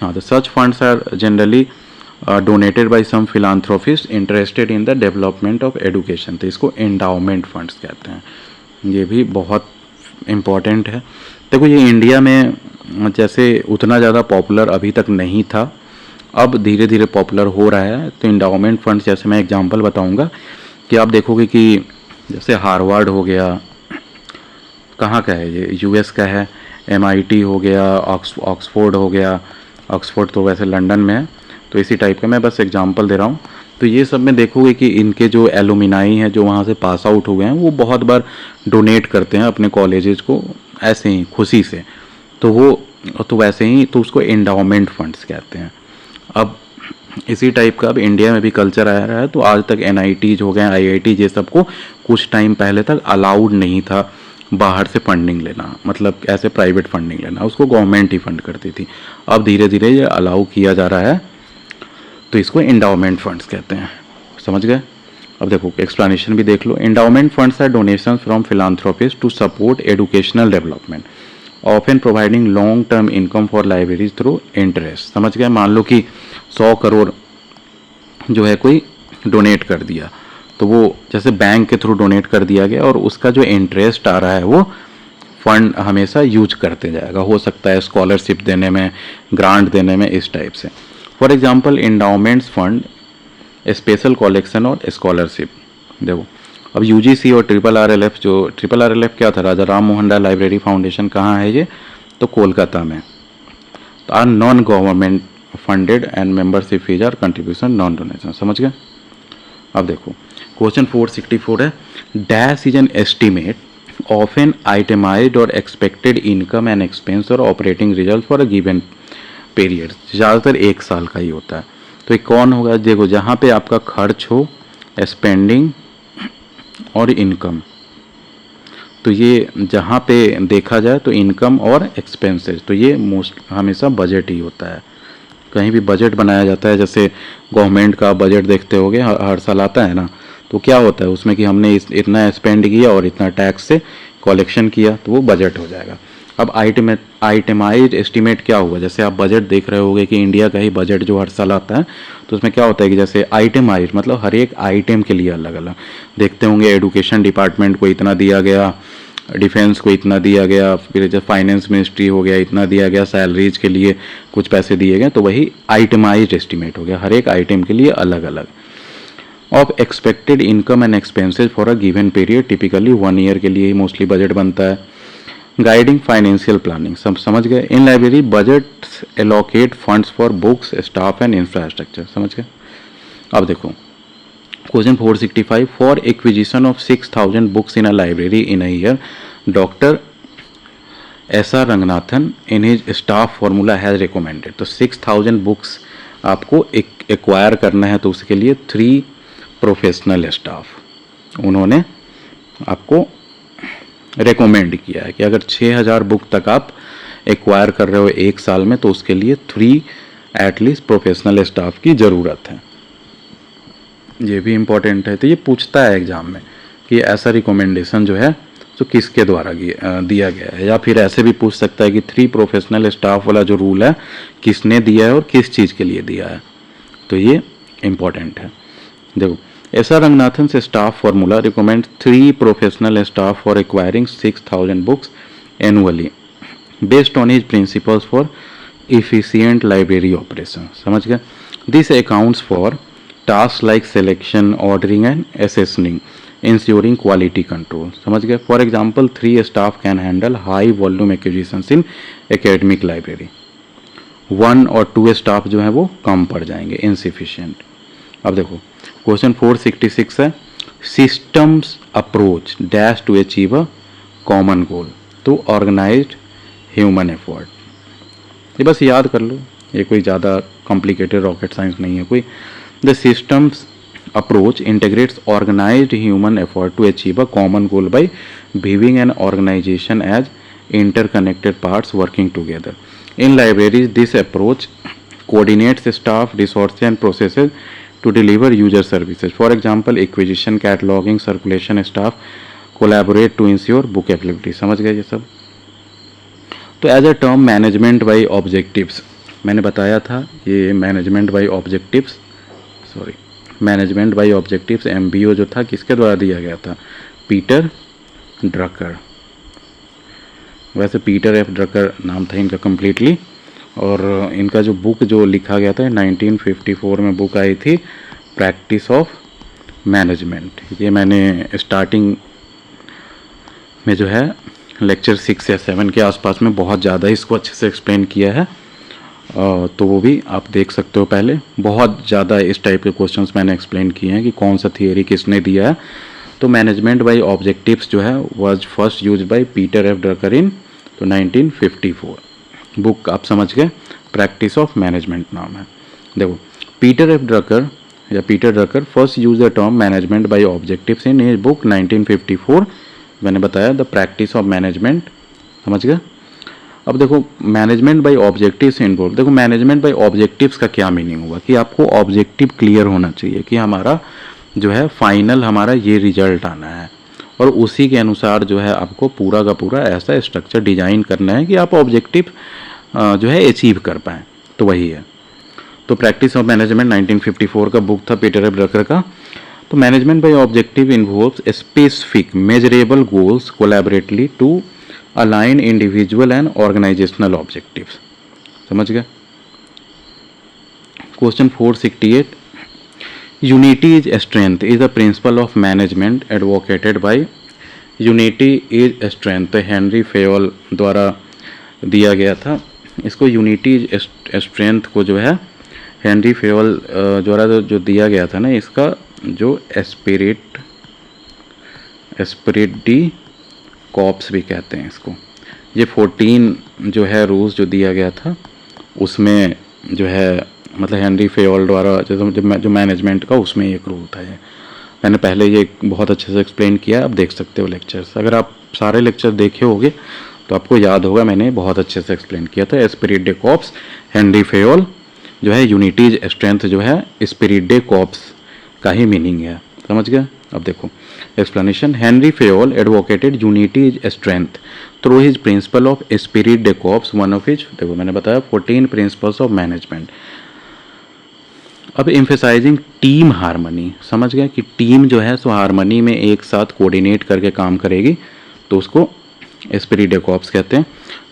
तो such funds are generally donated by some philanthropist interested in the development of education, तो इसको एंडाउमेंट फंड्स कहते हैं। ये भी बहुत इम्पॉर्टेंट है। देखो ये इंडिया में जैसे उतना ज़्यादा पॉपुलर अभी तक नहीं था, अब धीरे धीरे पॉपुलर हो रहा है। तो इंडाउमेंट फंड्स, जैसे मैं एग्जांपल बताऊंगा कि आप देखोगे कि जैसे हार्वर्ड हो गया, कहाँ का है ये? यूएस का है। MIT हो गया, ऑक्सफोर्ड हो गया। ऑक्सफोर्ड तो वैसे लंदन में है, तो इसी टाइप का मैं बस एग्जांपल दे रहा हूँ। तो ये सब में देखोगे कि इनके जो एलुमिनाई हैं, जो वहाँ से पास आउट हुए हैं, वो बहुत बार डोनेट करते हैं अपने कॉलेजेस को, ऐसे ही खुशी से। तो वैसे ही तो उसको एंडाउमेंट फंड्स कहते हैं। अब इसी टाइप का अब इंडिया में भी कल्चर आ रहा है। तो आज तक NITs हो गए, IIT, ये सबको कुछ टाइम पहले तक अलाउड नहीं था बाहर से फंडिंग लेना, मतलब ऐसे प्राइवेट फंडिंग लेना, उसको गवर्नमेंट ही फंड करती थी। अब धीरे धीरे ये अलाउ किया जा रहा है, तो इसको एंडाउमेंट फंड्स कहते हैं। समझ गए? अब देखो एक्सप्लेनेशन भी देख लो। Endowment funds are donations from philanthropist to support educational development, often providing long term income for libraries through interest. समझ गए? मान लो कि 100 करोड़ जो है कोई डोनेट कर दिया, तो वो जैसे बैंक के थ्रू डोनेट कर दिया गया, और उसका जो इंटरेस्ट आ रहा है वो फंड हमेशा यूज करते जाएगा। हो सकता है स्कॉलरशिप देने में, ग्रांट देने में, इस टाइप से। For example endowments fund special collection और स्कॉलरशिप। देखो अब UGC और RRLF, जो RRLF क्या था? राजा राम मोहन राय लाइब्रेरी फाउंडेशन, कहाँ है ये? तो कोलकाता में। तो are non government funded and membership fees are contribution non donation. समझ गए? अब देखो क्वेश्चन 464 है, dash is an estimate of an itemized और एक्सपेक्टेड इनकम एंड एक्सपेंस और operating result for a given period. ज़्यादातर 1 साल का ही होता है। तो ये कौन होगा? देखो जहाँ पे आपका खर्च हो, स्पेंडिंग और इनकम, तो ये जहाँ पे देखा जाए तो इनकम और एक्सपेंसेस, तो ये मोस्ट हमेशा बजट ही होता है। कहीं भी बजट बनाया जाता है, जैसे गवर्नमेंट का बजट देखते होगे, हर साल आता है ना, तो क्या होता है उसमें कि हमने इतना स्पेंड किया और इतना टैक्स से कलेक्शन किया, तो वो बजट हो जाएगा। अब आइटमाइज एस्टीमेट क्या हुआ? जैसे आप बजट देख रहे होगे कि इंडिया का ही बजट जो हर साल आता है, तो उसमें क्या होता है कि जैसे आइटमाइज मतलब हर एक आइटम के लिए अलग अलग देखते होंगे। एडुकेशन डिपार्टमेंट को इतना दिया गया, डिफेंस को इतना दिया गया, फिर जब फाइनेंस मिनिस्ट्री हो गया इतना दिया गया, सैलरीज के लिए कुछ पैसे दिए गए, तो वही आइटमाइज एस्टीमेट हो गया, हर एक आइटम के लिए अलग अलग। Of expected income and expenses for a given period, typically 1 year के लिए ही मोस्टली बजट बनता है। गाइडिंग फाइनेंशियल प्लानिंग, सब समझ गए? In library budget allocate funds for books, staff and infrastructure. समझ गए? अब देखो question 465 for acquisition of 6000 books in a library in a year doctor S R Ranganathan in his staff formula has recommended. तो 6000 books आपको acquire करना है, तो उसके लिए 3 प्रोफेशनल स्टाफ उन्होंने आपको रेकमेंड किया है कि अगर 6000 बुक तक आप एक्वायर कर रहे हो एक साल में, तो उसके लिए 3 एटलीस्ट प्रोफेशनल स्टाफ की ज़रूरत है। ये भी इम्पोर्टेंट है। तो ये पूछता है एग्ज़ाम में कि ऐसा रिकमेंडेशन जो है तो किसके द्वारा दिया गया है, या फिर ऐसे भी पूछ सकता है कि 3 प्रोफेशनल स्टाफ वाला जो रूल है किसने दिया है और किस चीज़ के लिए दिया है। तो ये इम्पोर्टेंट है। देखो, एस आर रंगनाथन से staff formula recommend 3 professional staff for acquiring 6000 books annually based on his principles for efficient library operation. समझ गए? This accounts for task like selection, ordering and accessioning, ensuring quality control। समझ गए? For example 3 staff can handle high volume acquisitions in academic library. 1 और 2 staff जो है वो कम पड़ जाएंगे, इनसिफिशियंट। अब देखो क्वेश्चन 466 है systems approach dash to achieve a common goal तो ऑर्गेनाइज्ड ह्यूमन एफर्ट। ये बस याद कर लो, ये कोई ज़्यादा कॉम्प्लिकेटेड रॉकेट साइंस नहीं है कोई। The systems approach integrates organized human effort to achieve a common goal by viewing an organization as interconnected parts working together. In libraries, this approach coordinates staff, resources and processes to deliver user services. For example, acquisition, cataloging, circulation staff collaborate to ensure book availability। समझ गए ये सब? तो as a term management by objectives, मैंने बताया था ये management by objectives, management by objectives MBO जो था किसके द्वारा दिया गया था? Peter Drucker. वैसे पीटर F ड्रकर नाम था इनका कम्प्लीटली, और इनका जो बुक जो लिखा गया था 1954 में बुक आई थी प्रैक्टिस ऑफ मैनेजमेंट। ये मैंने स्टार्टिंग में जो है लेक्चर 6 या 7 के आसपास में बहुत ज़्यादा इसको अच्छे से एक्सप्लेन किया है, तो वो भी आप देख सकते हो। पहले बहुत ज़्यादा इस टाइप के क्वेश्चंस मैंने एक्सप्लेन किए हैं कि कौन सा थियोरी किसने दिया है। तो मैनेजमेंट बाय ऑब्जेक्टिव्स जो है was first use by Peter F Drucker in तो 1954। बुक आप समझ गए, प्रैक्टिस ऑफ मैनेजमेंट नाम है। देखो Peter Drucker first use the term management by objectives in his book 1954। मैंने बताया द प्रैक्टिस ऑफ मैनेजमेंट। समझ गए? अब देखो मैनेजमेंट बाय ऑब्जेक्टिव्स इन्वॉल्व। देखो मैनेजमेंट बाय ऑब्जेक्टिव्स का क्या मीनिंग हुआ कि आपको ऑब्जेक्टिव क्लियर होना चाहिए कि हमारा जो है फाइनल हमारा ये रिजल्ट आना है, और उसी के अनुसार जो है आपको पूरा का पूरा ऐसा स्ट्रक्चर डिजाइन करना है कि आप ऑब्जेक्टिव जो है अचीव कर पाएँ। तो वही है। तो प्रैक्टिस ऑफ मैनेजमेंट 1954 का बुक था पीटर F ड्रकर का। तो management by objective involves specific measurable goals collaboratively to align individual and organisational objectives. समझ गए? Question 468 unity is strength is the principle of management advocated by. Unity is strength Henri Fayol द्वारा दिया गया था। इसको unity is strength को जो है हेनरी फेयोल द्वारा जो दिया गया था ना, इसका जो एस्पिरिट डी कॉप्स भी कहते हैं इसको। ये 14 जो है रूल्स जो दिया गया था उसमें जो है मतलब हेनरी फेयोल द्वारा जो मैनेजमेंट का उसमें एक रूल था। ये मैंने पहले ये बहुत अच्छे से एक्सप्लेन किया, आप देख सकते हो लेक्चर्स। अगर आप सारे लेक्चर देखे होंगे तो आपको याद होगा मैंने बहुत अच्छे से एक्सप्लेन किया था। Esprit de corps Henri Fayol जो है यूनिटीज स्ट्रेंथ जो है स्पिरिट डे कॉप्स का ही मीनिंग है। समझ गए? अब देखो explanation. Henri Fayol advocated unity is strength through his principle of esprit de corps, one of his देखो मैंने बताया 14 प्रिंसिपल्स ऑफ मैनेजमेंट। अब एम्फेसाइजिंग टीम हार्मनी। समझ गए कि टीम जो है सो हार्मनी में एक साथ कोऑर्डिनेट करके काम करेगी, तो उसको स्पिरिट डे कॉप्स कहते हैं।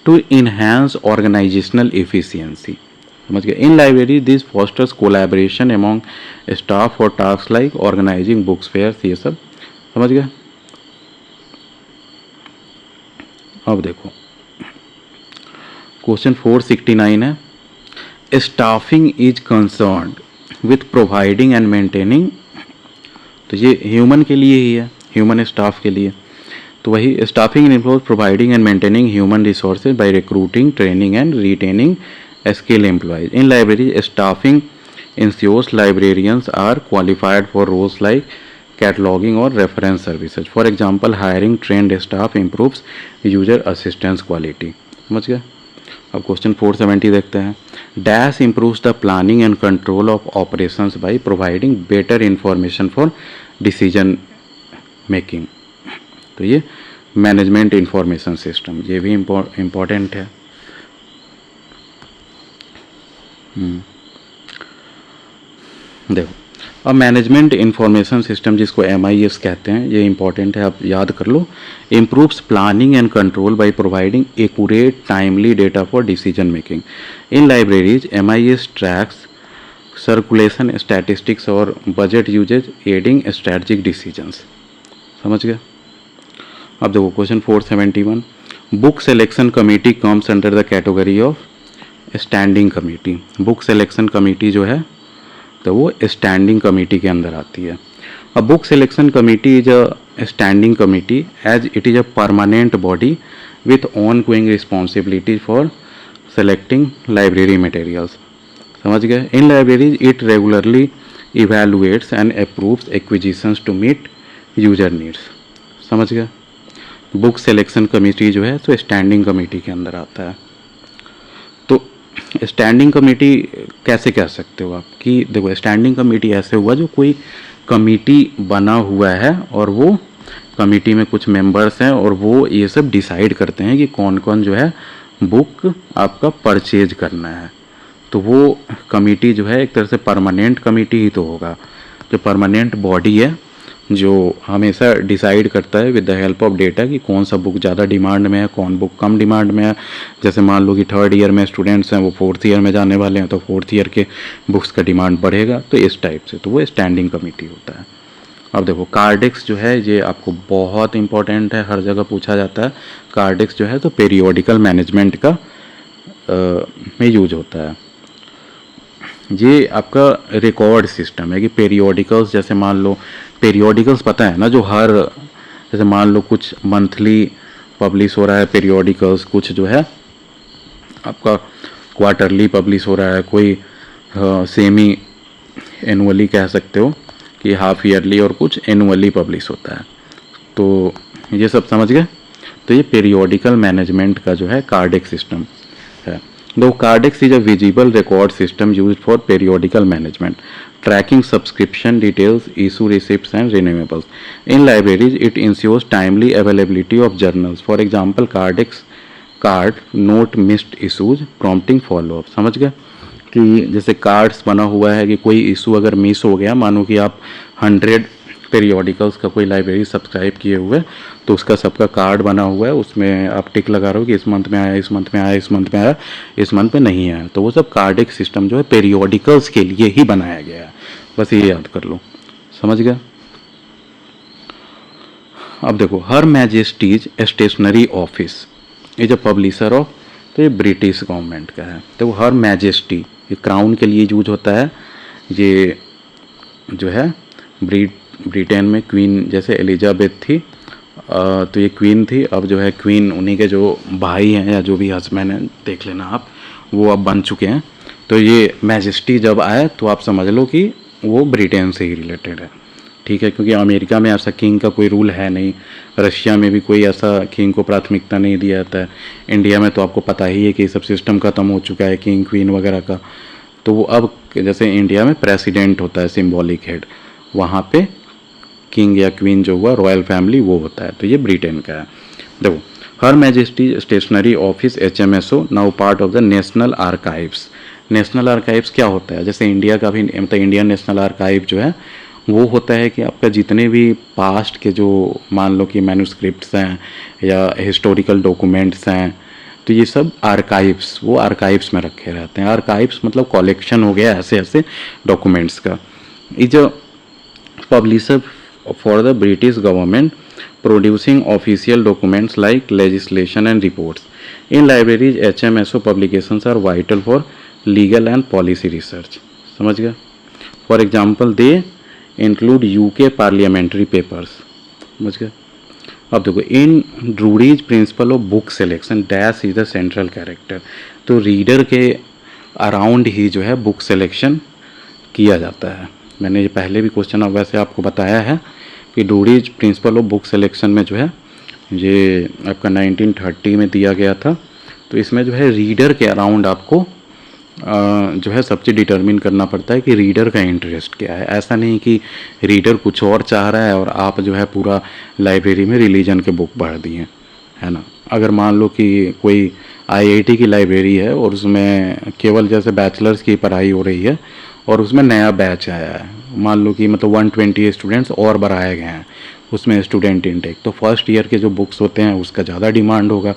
To enhance organisational efficiency. समझ गए? In library this fosters collaboration among staff for task like organising books fairs, ये सब। समझ गए? अब देखो क्वेश्चन 469 है staffing is concerned with providing and maintaining तो ये ह्यूमन के लिए ही है, ह्यूमन स्टाफ के लिए। तो वही staffing involve providing and maintaining human resources by recruiting, training and retaining skill employees in library. Staffing ensures librarians are qualified for roles like cataloging or reference services. For example, hiring trained staff improves user assistance quality. समझ गए? अब question 470 देखते हैं। Dash improves the planning and control of operations by providing better information for decision making. तो ये management information system, ये भी important है। देखो, अब मैनेजमेंट इंफॉर्मेशन सिस्टम जिसको MIS कहते हैं, ये इंपॉर्टेंट है, आप याद कर लो। Improves planning and control by providing accurate timely data for decision making in libraries. MIS tracks circulation statistics और budget usage aiding strategic decisions. समझ गए? अब देखो question 471। Book selection committee comes under the category of standing committee. Book selection committee जो है तो वो standing committee के अंदर आती है। A book selection committee is a standing committee as it is a permanent body with ongoing responsibility for selecting library materials. समझ गए? In libraries it regularly evaluates and approves acquisitions to meet user needs. समझ गए? Book selection committee जो है तो standing committee के अंदर आता है। तो स्टैंडिंग कमेटी कैसे कह सकते हो आप कि देखो, स्टैंडिंग कमेटी ऐसे हुआ जो कोई कमेटी बना हुआ है और वो कमेटी में कुछ मेंबर्स हैं और वो ये सब डिसाइड करते हैं कि कौन कौन जो है बुक आपका परचेज करना है। तो वो कमेटी जो है एक तरह से परमानेंट कमेटी ही तो होगा, जो परमानेंट बॉडी है जो हमेशा डिसाइड करता है with the help of data कि कौन सा बुक ज़्यादा डिमांड में है, कौन बुक कम डिमांड में है। जैसे मान लो कि 3rd ईयर में स्टूडेंट्स हैं, वो 4th ईयर में जाने वाले हैं, तो 4th ईयर के बुक्स का डिमांड बढ़ेगा, तो इस टाइप से। तो वो स्टैंडिंग कमेटी होता है। अब देखो, कार्डेक्स जो है ये आपको बहुत इंपॉर्टेंट है, हर जगह पूछा जाता है। कार्डेक्स जो है तो पीरियोडिकल मैनेजमेंट का में यूज होता है। ये आपका रिकॉर्ड सिस्टम है कि पेरियोडिकल्स, जैसे मान लो पेरियोडिकल्स पता है ना, जो हर, जैसे मान लो कुछ मंथली पब्लिश हो रहा है पेरियोडिकल्स, कुछ जो है आपका क्वार्टरली पब्लिश हो रहा है, कोई सेमी एनुअली कह सकते हो कि हाफ ईयरली, और कुछ एनुअली पब्लिश होता है। तो ये सब समझ गए? तो ये पेरियोडिकल मैनेजमेंट का जो है कार्डेक्स सिस्टम है। The Cardex is a visible record system used for periodical management, tracking subscription details, issue receipts, and renewals. In libraries, it ensures timely availability of journals. For example, Cardex card note missed issues, prompting follow-up. समझ गए कि जैसे cards बना हुआ है कि कोई issue अगर मिस हो गया, मानो कि आप 100 पेरियोडिकल्स का कोई लाइब्रेरी सब्सक्राइब किए हुए, तो उसका सबका कार्ड बना हुआ है, उसमें आप टिक लगा रहे हो कि इस मंथ में आया, इस मंथ में आया, इस मंथ में आया, इस मंथ में नहीं आया। तो वो सब कार्डिक सिस्टम जो है पेरियोडिकल्स के लिए ही बनाया गया है, बस ये याद कर लो। समझ गया? अब देखो, her Majesty's stationery office is a publisher of, तो ये ब्रिटिश गवर्नमेंट का है। तो हर मैजेस्टी, ये क्राउन के लिए यूज होता है। ये जो है ब्रिटेन में क्वीन, जैसे एलिजाबेथ थी, तो ये क्वीन थी। अब जो है क्वीन, उन्हीं के जो भाई हैं या जो भी हस्बैंड हैं, देख लेना आप, वो अब बन चुके हैं। तो ये मैजेस्टी जब आए तो आप समझ लो कि वो ब्रिटेन से ही रिलेटेड है, ठीक है? क्योंकि अमेरिका में ऐसा किंग का कोई रूल है नहीं, रशिया में भी कोई ऐसा किंग को प्राथमिकता नहीं दिया जाता है। इंडिया में तो आपको पता ही है कि सब सिस्टम खत्म हो चुका है किंग क्वीन वगैरह का। तो वो अब जैसे इंडिया में प्रेसिडेंट होता है सिंबॉलिक हेड, वहाँ पे किंग या क्वीन जो हुआ, रॉयल फैमिली, वो होता है। तो ये ब्रिटेन का है। देखो, Her Majesty Stationery Office HMSO now part of the National Archives. National Archives क्या होता है? जैसे इंडिया का भी, मतलब इंडियन नेशनल आर्काइव जो है वो होता है कि आपका जितने भी पास्ट के जो मान लो कि मैन्यूस्क्रिप्ट्स हैं या हिस्टोरिकल डॉक्यूमेंट्स हैं, तो ये सब आर्काइव्स, वो आर्काइव्स में रखे रहते हैं। आर्काइव्स मतलब कलेक्शन हो गया ऐसे ऐसे डॉक्यूमेंट्स का। ये जो publisher for the British government, producing official documents like legislation and reports. In libraries, HMSO publications are vital for legal and policy research. समझ गया? For example, they include UK parliamentary papers. समझ गए। अब देखो, in Drury's principle of book selection dash is the central character. तो reader के around ही जो है बुक सिलेक्शन किया जाता है। मैंने ये पहले भी क्वेश्चन वैसे आपको बताया है कि ड्रूडीज प्रिंसिपल ऑफ बुक सिलेक्शन में जो है ये आपका 1930 में दिया गया था। तो इसमें जो है रीडर के अराउंड आपको जो है सब चीज़ डिटरमिन करना पड़ता है कि रीडर का इंटरेस्ट क्या है। ऐसा नहीं कि रीडर कुछ और चाह रहा है और आप जो है पूरा लाइब्रेरी में रिलीजन के बुक पढ़ दिए, है ना। अगर मान लो कि कोई आईआईटी की लाइब्रेरी है और उसमें केवल जैसे बैचलर्स की पढ़ाई हो रही है और उसमें नया बैच आया है, मान लो कि मतलब 120 स्टूडेंट्स और बढ़ाए गए हैं उसमें स्टूडेंट इनटेक, तो फर्स्ट ईयर के जो बुक्स होते हैं उसका ज़्यादा डिमांड होगा।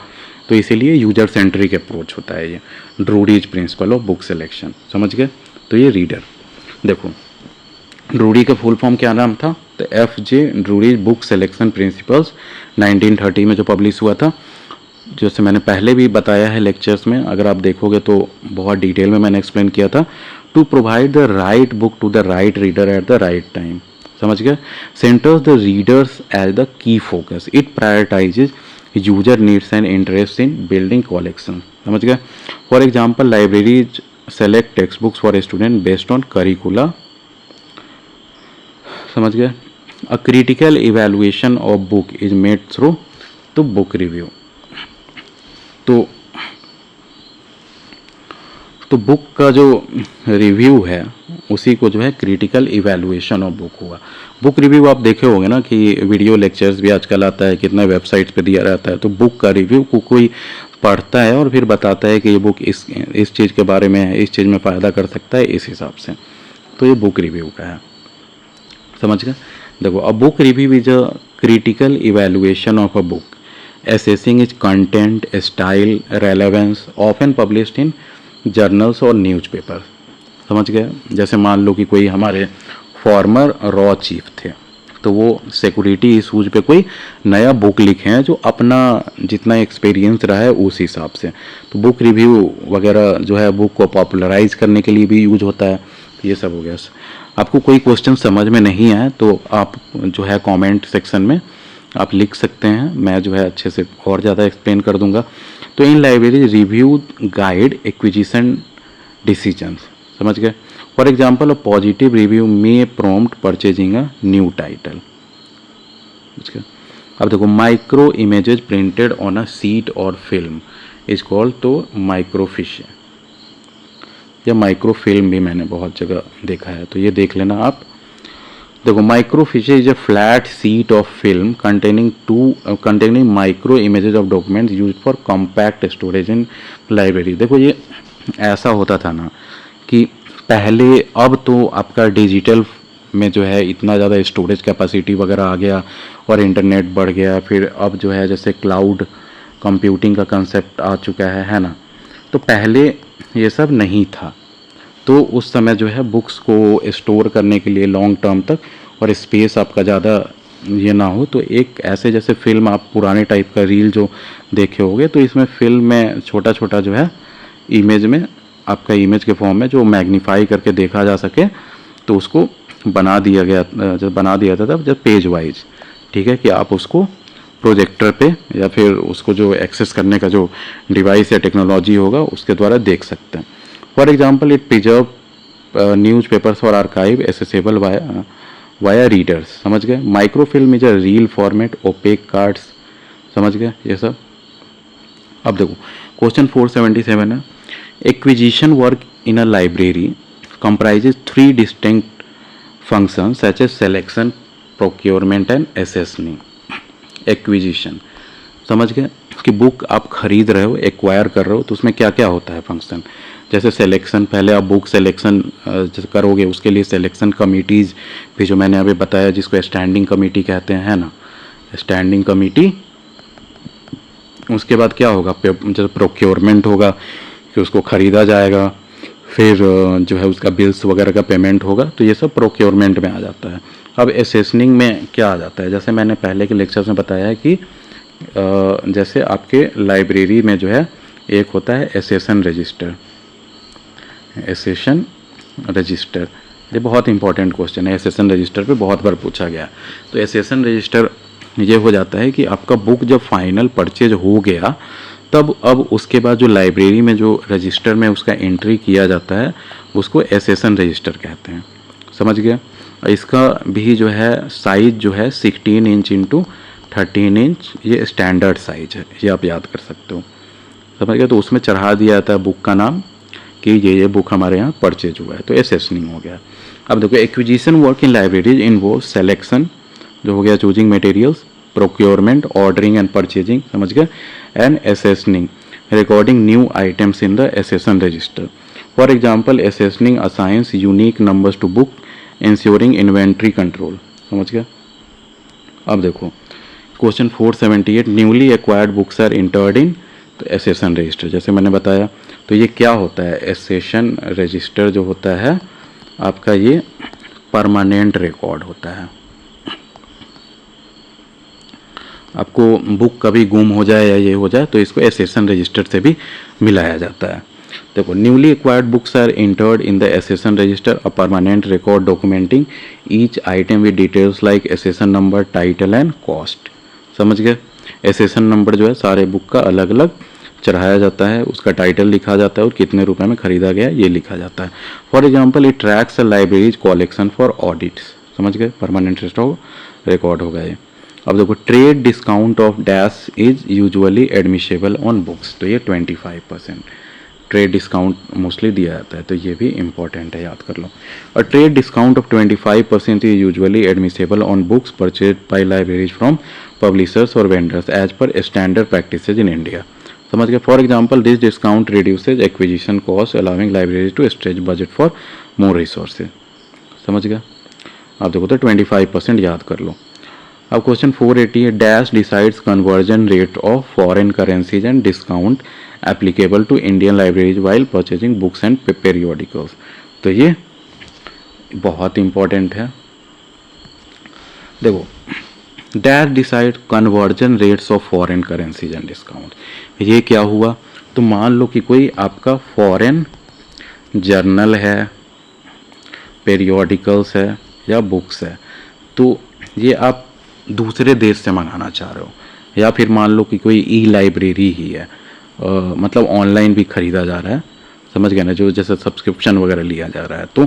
तो इसीलिए यूजर सेंट्रिक अप्रोच होता है ये ड्रूडीज प्रिंसिपल ऑफ बुक सिलेक्शन। समझ गए। तो ये रीडर देखो, ड्रूडी का फुल फॉर्म क्या नाम था, तो FJ ड्रूडीज बुक सिलेक्शन प्रिंसिपल्स 1930 में जो पब्लिश हुआ था। जैसे मैंने पहले भी बताया है लेक्चर्स में, अगर आप देखोगे तो बहुत डिटेल में मैंने एक्सप्लेन किया था। To provide the right book to the right reader at the right time. समझ गए। Centres the readers as the key focus. It prioritises user needs and interest in building collection. समझ गए। For example, libraries select text books for a student based on curricula. समझ गए। A critical evaluation of book is made through तो book review. तो book का जो review है उसी को जो है क्रिटिकल इवैल्यूएशन ऑफ बुक हुआ। बुक रिव्यू आप देखे होंगे ना कि वीडियो लेक्चर्स भी आजकल आता है, कितना वेबसाइट्स पे दिया रहता है। तो बुक का रिव्यू को कोई पढ़ता है और फिर बताता है कि ये बुक इस चीज़ के बारे में है, इस चीज़ में फ़ायदा कर सकता है इस हिसाब से। तो ये बुक रिव्यू का है। समझ गए। देखो, a book review is a critical evaluation of a book assessing its content, style, relevance, often published in journals और न्यूज़पेपर। समझ गए। जैसे मान लो कि कोई हमारे फॉर्मर रॉ चीफ थे, तो वो सिक्योरिटी इशूज़ पे कोई नया बुक लिखे हैं जो अपना जितना एक्सपीरियंस रहा है उस हिसाब से। तो बुक रिव्यू वगैरह जो है बुक को पॉपुलराइज करने के लिए भी यूज होता है। ये सब हो गया। आपको कोई क्वेश्चन समझ में नहीं आए तो आप जो है कमेंट सेक्शन में आप लिख सकते हैं, मैं जो है अच्छे से और ज़्यादा एक्सप्लेन कर दूंगा। तो इन library review guide acquisition decisions. समझ गए। For example, a positive review may prompt purchasing a new title. समझ गए। अब देखो, micro images printed on a seat और फिल्म इज कॉल्ड तो माइक्रोफिश या माइक्रो फिल्म भी मैंने बहुत जगह देखा है, तो ये देख लेना आप। देखो, microfiche is a flat sheet of film containing micro images of documents use for compact storage in library. देखो, ये ऐसा होता था ना कि पहले, अब तो आपका डिजिटल में जो है इतना ज़्यादा स्टोरेज कैपेसिटी वगैरह आ गया और इंटरनेट बढ़ गया, फिर अब जो है जैसे क्लाउड कंप्यूटिंग का कंसेप्ट आ चुका है ना। तो पहले ये सब नहीं था। तो उस समय जो है बुक्स को स्टोर करने के लिए लॉन्ग टर्म तक और स्पेस आपका ज़्यादा ये ना हो, तो एक ऐसे जैसे फिल्म आप पुराने टाइप का रील जो देखे होंगे, तो इसमें फिल्म में छोटा छोटा जो है इमेज में आपका इमेज के फॉर्म में जो मैग्नीफाई करके देखा जा सके, तो उसको बना दिया गया। जब बना दिया था तब जब पेज वाइज, ठीक है, कि आप उसको प्रोजेक्टर पे या फिर उसको जो एक्सेस करने का जो डिवाइस या टेक्नोलॉजी होगा उसके द्वारा देख सकते हैं। For example, it preserve newspapers और आर्काइव एसेसेबल वाया रीडर्स। समझ गए। Microfilm is a reel format, opaque cards. समझ गए ये सब। अब देखो, क्वेश्चन 477 है, acquisition work in a library comprises 3 distinct functions such as selection, procurement and assessing. Acquisition, समझ गए कि बुक आप खरीद रहे हो, एक्वायर कर रहे हो, तो उसमें क्या क्या होता है फंक्शन। जैसे सिलेक्शन, पहले आप बुक सिलेक्शन करोगे, उसके लिए सिलेक्शन कमिटीज़ भी जो मैंने अभी बताया जिसको स्टैंडिंग कमेटी कहते हैं, है ना, स्टैंडिंग कमेटी। उसके बाद क्या होगा, जैसे प्रोक्योरमेंट होगा कि उसको ख़रीदा जाएगा, फिर जो है उसका बिल्स वगैरह का पेमेंट होगा, तो ये सब प्रोक्योरमेंट में आ जाता है। अब असेसनिंग में क्या आ जाता है, जैसे मैंने पहले के लेक्चर्स में बताया है कि जैसे आपके लाइब्रेरी में जो है एक होता है एसेशन रजिस्टर, ये बहुत इंपॉर्टेंट क्वेश्चन है, एसेसन रजिस्टर पे बहुत बार पूछा गया। तो एसेसन रजिस्टर ये हो जाता है कि आपका बुक जब फाइनल परचेज हो गया तब अब उसके बाद जो लाइब्रेरी में जो रजिस्टर में उसका एंट्री किया जाता है उसको एसेसन रजिस्टर कहते हैं। समझ गया। इसका भी जो है साइज जो है 16 इंच इंटू 13 इंच, ये स्टैंडर्ड साइज है, ये आप याद कर सकते हो। समझ गया। तो उसमें चढ़ा दिया जाता है बुक का नाम कि ये बुक हमारे यहाँ परचेज हुआ है, तो एसेसनिंग हो गया। अब देखो acquisition work in libraries involve selection जो हो गया, choosing materials, procurement, ordering and purchasing, समझ गए, and accessioning, recording new items in the accession register. For example accessioning assigns unique numbers to book, ensuring inventory control. समझ गया। अब देखो question 478, newly acquired books are entered in तो accession register, जैसे मैंने बताया। तो ये क्या होता है, एसेसन रजिस्टर जो होता है आपका ये परमानेंट रिकॉर्ड होता है। आपको बुक कभी गुम हो जाए या ये हो जाए तो इसको एसेसन रजिस्टर से भी मिलाया जाता है। देखो newly acquired books are entered in the accession register, a permanent record documenting each item with details like accession number, title and cost. समझ गए। एसेसन नंबर जो है सारे बुक का अलग अलग चढ़ाया जाता है, उसका टाइटल लिखा जाता है और कितने रुपए में खरीदा गया ये लिखा जाता है। For example it tracks a libraries collection for audits. समझ गए, परमानेंट रिकॉर्ड होगा ये। अब देखो trade discount of dash is usually admissible on books, तो ये 25% ट्रेड डिस्काउंट मोस्टली दिया जाता है, तो ये भी इंपॉर्टेंट है, याद कर लो। और trade discount of 25% is usually admissible on books purchase by libraries from publishers और vendors as per standard practices in India. समझ गया। For example this discount reduces acquisition cost allowing libraries to stretch budget for more resources. समझ गया। आप देखो तो 25% याद कर लो। अब क्वेश्चन 480 है, dash decides conversion rate of foreign currencies and discount applicable to Indian libraries while purchasing books and periodicals. तो ये बहुत इंपॉर्टेंट है। देखो dash decide conversion rates of foreign currencies and discount, ये क्या हुआ, तो मान लो कि कोई आपका फॉरेन जर्नल है, पेरियोडिकल्स है या बुक्स है, तो ये आप दूसरे देश से मंगाना चाह रहे हो, या फिर मान लो कि कोई ई लाइब्रेरी ही है, मतलब ऑनलाइन भी ख़रीदा जा रहा है। समझ गए ना, जो जैसे सब्सक्रिप्शन वगैरह लिया जा रहा है, तो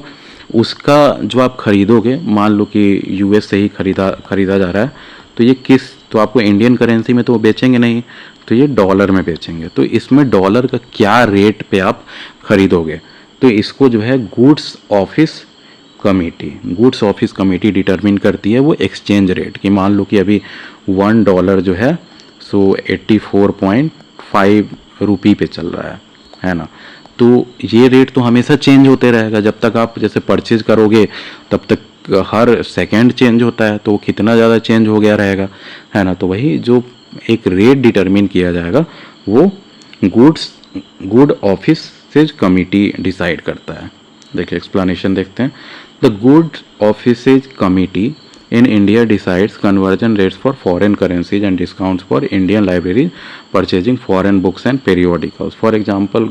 उसका जो आप ख़रीदोगे, मान लो कि यूएस से ही ख़रीदा जा रहा है, तो ये तो आपको इंडियन करेंसी में तो वो बेचेंगे नहीं, तो ये डॉलर में बेचेंगे। तो इसमें डॉलर का क्या रेट पे आप ख़रीदोगे, तो इसको जो है गुड्स ऑफिस कमेटी डिटरमिन करती है वो एक्सचेंज रेट की। मान लो कि अभी $1 जो है सो 84.5 रुपये पे चल रहा है ना। तो ये रेट तो हमेशा चेंज होते रहेगा, जब तक आप जैसे परचेज करोगे तब तक हर सेकंड चेंज होता है, तो कितना ज़्यादा चेंज हो गया रहेगा, है ना। तो वही जो एक रेट डिटरमिन किया जाएगा वो गुड ऑफिस कमेटी डिसाइड करता है। देखिए एक्सप्लेनेशन देखते हैं। The good offices committee in India decides conversion rates for foreign currencies and discounts for Indian libraries purchasing foreign books and periodicals. For example,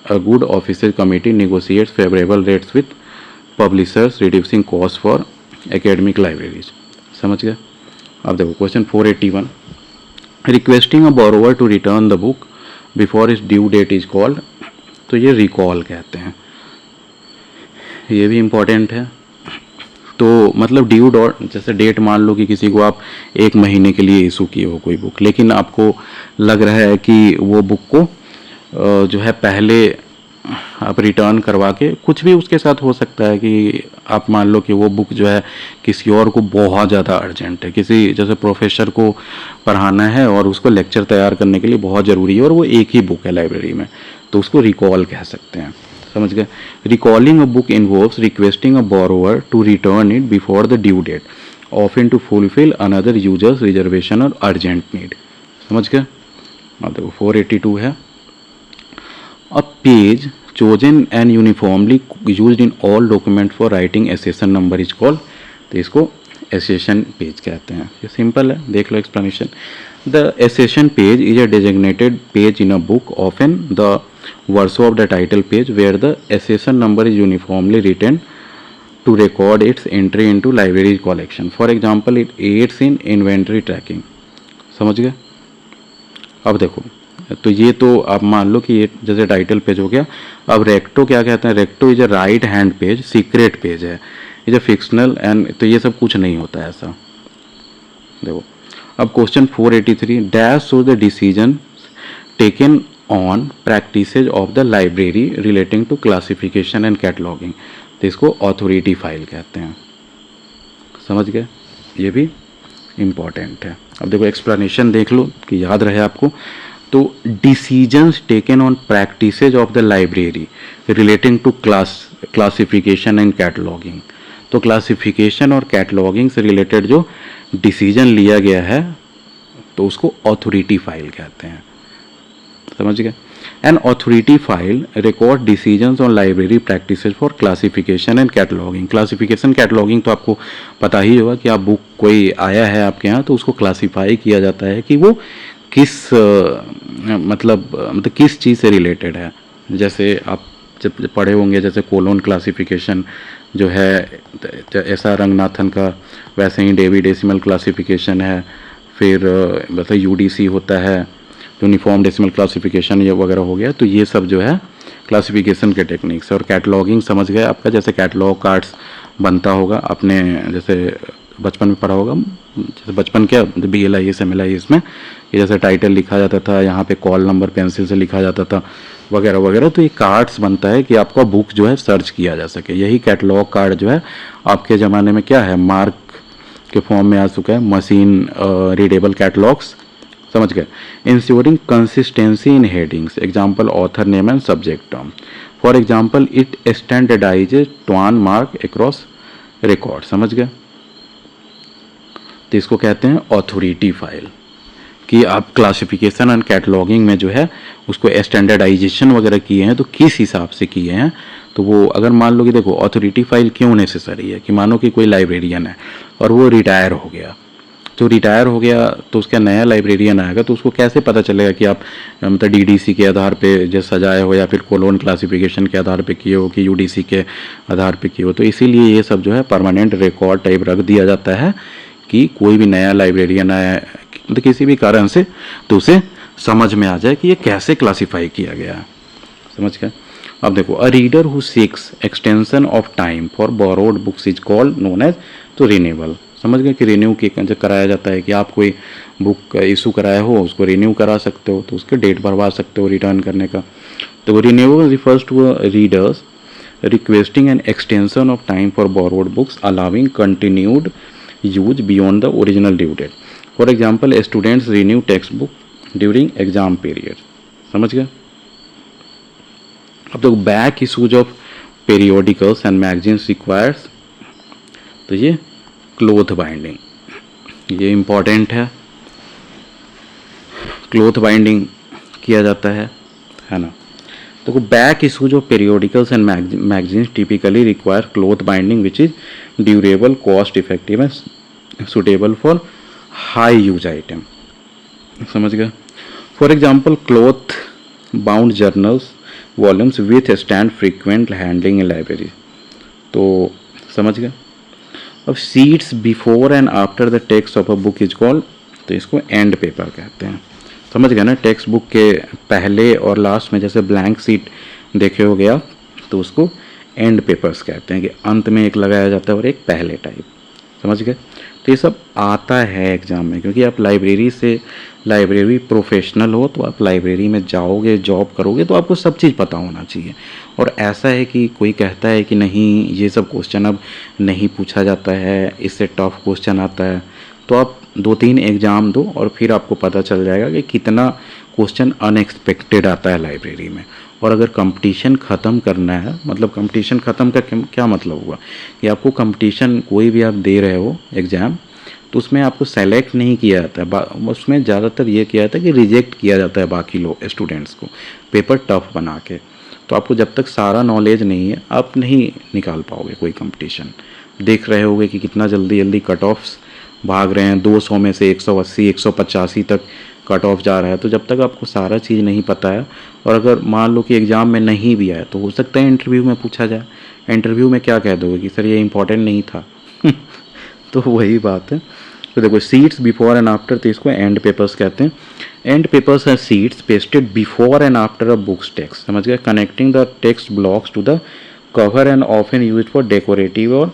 a good offices committee negotiates favorable rates with publishers, reducing costs for academic libraries. समझ गए। अब देखो question 481, requesting a borrower to return the book before its due date is called, तो ये recall कहते हैं, ये भी इम्पोर्टेंट है। तो मतलब ड्यू जैसे डेट मान लो कि किसी को आप 1 महीने के लिए इशू किए हो कोई बुक, लेकिन आपको लग रहा है कि वो बुक को जो है पहले आप रिटर्न करवा के, कुछ भी उसके साथ हो सकता है कि आप मान लो कि वो बुक जो है किसी और को बहुत ज़्यादा अर्जेंट है, किसी जैसे प्रोफेसर को पढ़ाना है और उसको लेक्चर तैयार करने के लिए बहुत ज़रूरी है और वो एक ही बुक है लाइब्रेरी में, तो उसको रिकॉल कह सकते हैं। समझ गए। Recalling a book involves requesting a borrower to return it before the due date, often to fulfil another user's reservation और अर्जेंट नीड। समझ गए। अब देखो 482 है, a page chosen and uniformly used in all document for writing accession number is called, तो इसको assertion page कहते हैं। ये सिंपल है, देख लो explanation. The accession page is a designated page in a book, often the verso of the title page where the accession number is uniformly written to record its entry into library collection. For example, it aids in inventory tracking. समझ गए? अब देखो, तो ये तो आप मान लो कि ये जैसे टाइटल पेज हो गया. अब रेक्टो क्या कहते हैं? Recto is a right hand page, secret page है, इज अ फिक्शनल एंड, तो ये सब कुछ नहीं होता है ऐसा. देखो अब question 483, dash show the decision taken on practices of the library relating to classification and cataloguing. तो इसको ऑथोरिटी फाइल कहते हैं. समझ गए? ये भी इम्पॉर्टेंट है. अब देखो एक्सप्लेनेशन देख लो कि याद रहे आपको. तो decisions taken on practices of the library relating to classification and cataloguing. तो क्लासिफिकेशन और कैटलॉगिंग से रिलेटेड जो डिसीजन लिया गया है तो उसको ऑथोरिटी फाइल कहते हैं. समझ गए? An authority file record decisions on library practices for classification and cataloguing. Classification cataloguing तो आपको पता ही होगा कि आप बुक कोई आया है आपके यहाँ तो उसको क्लासिफाई किया जाता है कि वो किस मतलब किस चीज़ से रिलेटेड है. जैसे आप जब पढ़े होंगे जैसे कोलोन क्लासिफिकेशन जो है ऐसा रंगनाथन का, वैसे ही डेसिमल क्लासिफिकेशन है. फिर मतलब यूडीसी होता है, यूनिफॉर्म डेसिमल क्लासिफिकेशन ये वगैरह हो गया. तो ये सब जो है क्लासिफिकेशन के टेक्निक्स. और कैटलॉगिंग समझ गए आपका, जैसे कैटलॉग कार्ड्स बनता होगा आपने जैसे बचपन में पढ़ा होगा. जैसे बचपन क्या BLIS MLIS में ये जैसे टाइटल लिखा जाता था, यहाँ पे कॉल नंबर पेंसिल से लिखा जाता था वगैरह वगैरह. तो ये कार्ड्स बनता है कि आपका बुक जो है सर्च किया जा सके. यही कैटलॉग कार्ड जो है आपके ज़माने में क्या है, मार्क के फॉर्म में आ चुका है, मशीन रीडेबल कैटलॉग्स. समझ गए? Ensuring consistency in headings, example author name and subject term. For example it standardises ट्वान मार्क अक्रॉस रिकॉर्ड. समझ गए? तो इसको कहते हैं ऑथोरिटी फाइल, कि आप क्लासिफिकेशन एंड कैटलॉगिंग में जो है उसको स्टैंडर्डाइजेशन वगैरह किए हैं तो किस हिसाब से किए हैं. तो वो अगर मान लो कि देखो ऑथोरिटी फाइल क्यों नेसेसरी है, कि मानो कि कोई लाइब्रेरियन है और वो रिटायर हो गया. तो रिटायर हो गया तो उसका नया लाइब्रेरियन आएगा तो उसको कैसे पता चलेगा कि आप मतलब DDC के आधार पे जो सजाए हो या फिर कोलोन क्लासिफिकेशन के आधार पे किए हो कि UDC के आधार पे किए हो. तो इसीलिए ये सब जो है परमानेंट रिकॉर्ड टाइप रख दिया जाता है कि कोई भी नया लाइब्रेरियन आया मतलब किसी भी कारण से तो उसे समझ में आ जाए कि ये कैसे क्लासीफाई किया गया है. समझ गए? अब देखो, a reader who seeks extension of time for borrowed books is called known as तो रिन्यूअल. समझ गए कि रिन्यू जो कराया जाता है कि आप कोई बुक इशू कराए हो उसको रिन्यू करा सकते हो तो उसके डेट भरवा सकते हो रिटर्न करने का. तो renewal refers to readers requesting an extension of time for borrowed books allowing continued use beyond the original due date. For example students renew text book during exam period. समझ गए? अब तो back issues of periodicals and magazines requires. तो ये cloth binding, ये important है. Cloth binding किया जाता है ना. तो back issues of periodicals and magazines typically require cloth binding which is durable, cost effective and suitable for high use item. समझ गए? For example cloth bound journals volumes with stand frequent handling in library. तो समझ गए? अब seats before and after the text of a book is called, तो इसको and paper कहते हैं. समझ गए ना? टेक्स्ट बुक के पहले और लास्ट में जैसे ब्लैंक सीट देखे हो गया तो उसको एंड पेपर्स कहते हैं कि अंत में एक लगाया जाता है और एक पहले टाइप. समझ गए? तो ये सब आता है एग्ज़ाम में क्योंकि आप लाइब्रेरी प्रोफेशनल हो तो आप लाइब्रेरी में जाओगे, जॉब करोगे तो आपको सब चीज़ पता होना चाहिए. और ऐसा है कि कोई कहता है कि नहीं ये सब क्वेश्चन अब नहीं पूछा जाता है, इससे टफ क्वेश्चन आता है, तो आप 2-3 एग्ज़ाम दो और फिर आपको पता चल जाएगा कि कितना क्वेश्चन अनएक्सपेक्टेड आता है लाइब्रेरी में. और अगर कंपटीशन ख़त्म करना है, मतलब कंपटीशन ख़त्म का क्या मतलब हुआ कि आपको कंपटीशन कोई भी आप दे रहे हो एग्ज़ाम तो उसमें आपको सेलेक्ट नहीं किया जाता है, उसमें ज़्यादातर ये किया जाता है कि रिजेक्ट किया जाता है बाकी लोग स्टूडेंट्स को पेपर टफ बना के. तो आपको जब तक सारा नॉलेज नहीं है आप नहीं निकाल पाओगे कोई कंपटीशन. देख रहे होगे कि कितना जल्दी कट ऑफ्स भाग रहे हैं, 200 में से 180 185 तक कट ऑफ जा रहा है। तो जब तक आपको सारा चीज़ नहीं पता है, और अगर मान लो कि एग्ज़ाम में नहीं भी आया तो हो सकता है इंटरव्यू में पूछा जाए। इंटरव्यू में क्या कह दोगे कि सर ये इंपॉर्टेंट नहीं था। तो वही बात है। तो देखो सीट्स बिफोर एंड आफ्टर, तो इसको एंड पेपर्स कहते हैं। End papers are sheets pasted before and after a books text, समझ गए, connecting the text blocks to the cover and often use for decorative और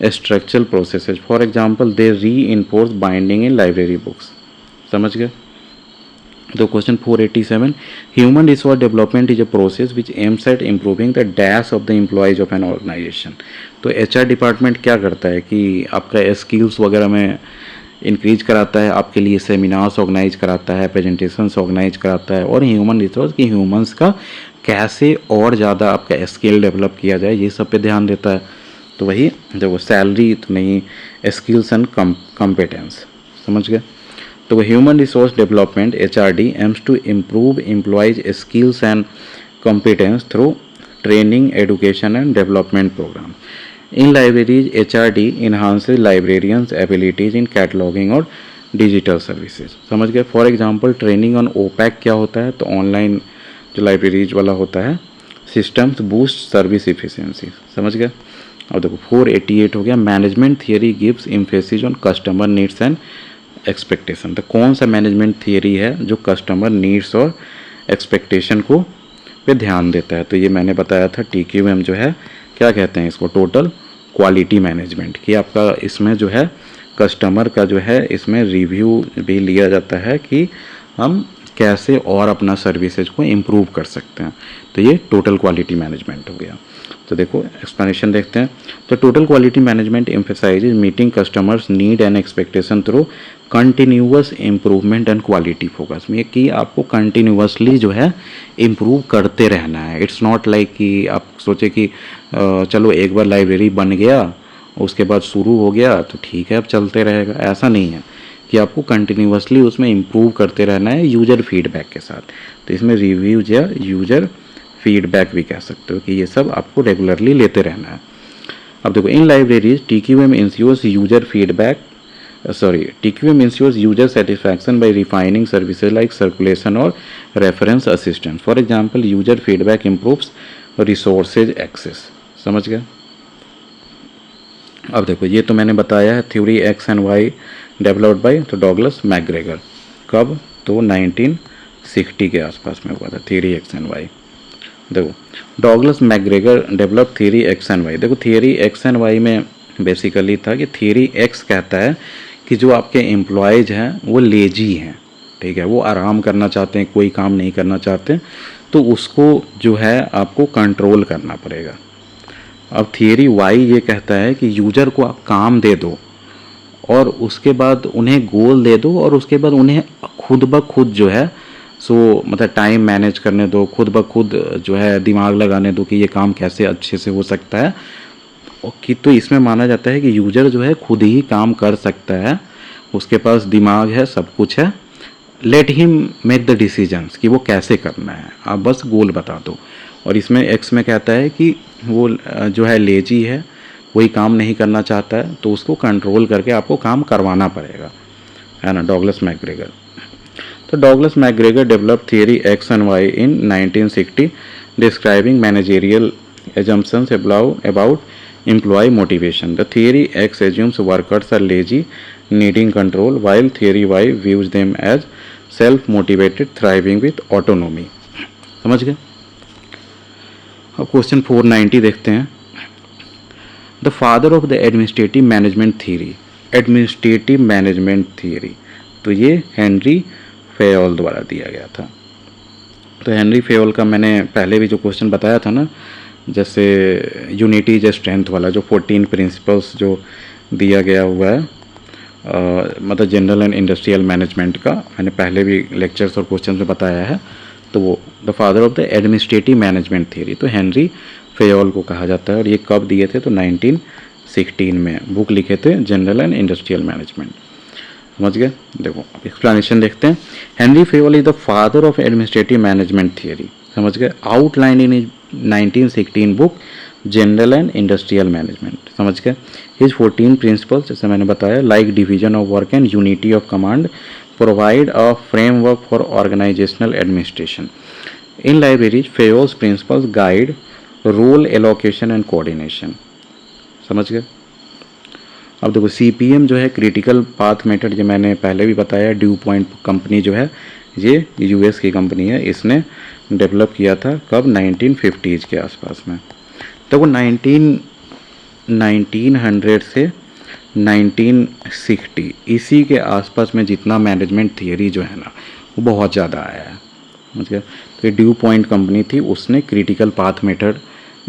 structural processes. For example they reinforce binding in library books, समझ गए। तो question 487, human resource development is a process which aims at improving the dash of the employees of an organisation. तो HR department क्या करता है कि आपका skills वगैरह में इंक्रीज कराता है, आपके लिए सेमिनार्स ऑर्गेनाइज कराता है, प्रेजेंटेशंस ऑर्गेनाइज कराता है, और ह्यूमन रिसोर्स की ह्यूमंस का कैसे और ज़्यादा आपका स्किल डेवलप किया जाए ये सब पे ध्यान देता है। तो वही देखो सैलरी तो नहीं, स्किल्स एंड कॉम्पिटेंस, समझ गए। तो human resource development HRD aims to improve employees skills and competence through training, education and development program. In libraries HRD enhances librarians abilities in cataloging और डिजिटल सर्विसेज, समझ गए। For example training on OPAC क्या होता है, तो online जो libraries वाला होता है सिस्टम्स बूस्ट सर्विस इफिशिएंसी, समझ गए। अब देखो 488 हो गया, management theory gives emphasis on customer needs and expectation. तो कौन सा मैनेजमेंट थियरी है जो कस्टमर नीड्स और एक्सपेक्टेशन को पे ध्यान देता है, तो ये मैंने बताया था TQM जो है क्या कहते हैं इसको, टोटल क्वालिटी मैनेजमेंट, कि आपका इसमें जो है कस्टमर का जो है इसमें रिव्यू भी लिया जाता है कि हम कैसे और अपना सर्विसेज को इम्प्रूव कर सकते हैं। तो ये टोटल क्वालिटी मैनेजमेंट हो गया। तो देखो एक्सप्लेनेशन देखते हैं। तो total quality management emphasises meeting customers need and expectation through continuous improvement and quality focus, में कि आपको कंटिन्यूअसली जो है इम्प्रूव करते रहना है। इट्स नॉट लाइक कि आप सोचे कि चलो एक बार लाइब्रेरी बन गया उसके बाद शुरू हो गया तो ठीक है अब चलते रहेगा, ऐसा नहीं है कि आपको कंटिन्यूअसली उसमें इम्प्रूव करते रहना है यूजर फीडबैक के साथ। तो इसमें रिव्यूज या यूजर फीडबैक भी कह सकते हो कि ये सब आपको रेगुलरली लेते रहना है। अब देखो in libraries TQM ensures user feedback TQM ensures user satisfaction by refining services like circulation or reference assistance. For example, user feedback improves resources access, समझ गए। अब देखो ये तो मैंने बताया है theory X and Y developed by तो डॉगलस मैकग्रेगर, कब, तो 1960 के आसपास में हुआ था थ्योरी X एंड Y। देखो Douglas McGregor develop theory X and Y। देखो थ्योरी X एंड Y में बेसिकली था कि थ्योरी X कहता है कि जो आपके एम्प्लॉयज़ हैं वो लेजी हैं, ठीक है, वो आराम करना चाहते हैं, कोई काम नहीं करना चाहते, तो उसको जो है आपको कंट्रोल करना पड़ेगा। अब थियरी Y ये कहता है कि यूजर को आप काम दे दो और उसके बाद उन्हें गोल दे दो और उसके बाद उन्हें खुद ब खुद जो है सो मतलब टाइम मैनेज करने दो, खुद ब खुद जो है दिमाग लगाने दो कि ये काम कैसे अच्छे से हो सकता है। कि तो इसमें माना जाता है कि यूजर जो है खुद ही काम कर सकता है, उसके पास दिमाग है, सब कुछ है, let him make the decisions कि वो कैसे करना है, आप बस गोल बता दो। और इसमें X में कहता है कि वो जो है लेजी है, वही काम नहीं करना चाहता है, तो उसको कंट्रोल करके आपको काम करवाना पड़ेगा, है ना, डॉगलस मैकग्रेगर। तो Douglas McGregor develop theory X and Y in 1960 describing managerial assumptions about employee motivation. The theory X assumes workers are lazy, needing control, while theory Y views them as self-motivated, thriving with autonomy. समझ गए। अब question 490 देखते हैं। The father of the administrative management theory, administrative management theory, तो ये Henry Fayol द्वारा दिया गया था। तो हेनरी फेयोल का मैंने पहले भी जो क्वेश्चन बताया था ना, जैसे यूनिटी इज स्ट्रेंथ वाला, जो 14 प्रिंसिपल्स जो दिया गया हुआ है मतलब जनरल एंड इंडस्ट्रियल मैनेजमेंट का, मैंने पहले भी लेक्चर्स और क्वेश्चन में बताया है। तो वो the father of the administrative management theory तो हेनरी फेयोल को कहा जाता है। और ये कब दिए थे, तो 1916 में बुक लिखे थे जनरल एंड इंडस्ट्रियल मैनेजमेंट, समझ गए। देखो अब एक्सप्लेनेशन देखते हैं। Henry Fayol is the father of administrative management theory, समझ गए, outline in 1916 book general and industrial management, समझ गए। हिज 14 प्रिंसिपल्स, जैसे मैंने बताया, like division of work and unity of command, provide a framework for organizational administration. In libraries, FAO's principles guide role allocation and coordination. समझ गए? अब देखो CPM जो है क्रिटिकल पाथ मेथड, जो मैंने पहले भी बताया, ड्यू पॉइंट कंपनी जो है ये US की कंपनी है, इसने डेवलप किया था कब? 1950s के आसपास में। तो वो 1900 से 1960 इसी के आसपास में जितना मैनेजमेंट थियरी जो है ना वो बहुत ज़्यादा आया है, समझ गए? तो ये ड्यू पॉइंट कंपनी थी, उसने क्रिटिकल पाथ मेथड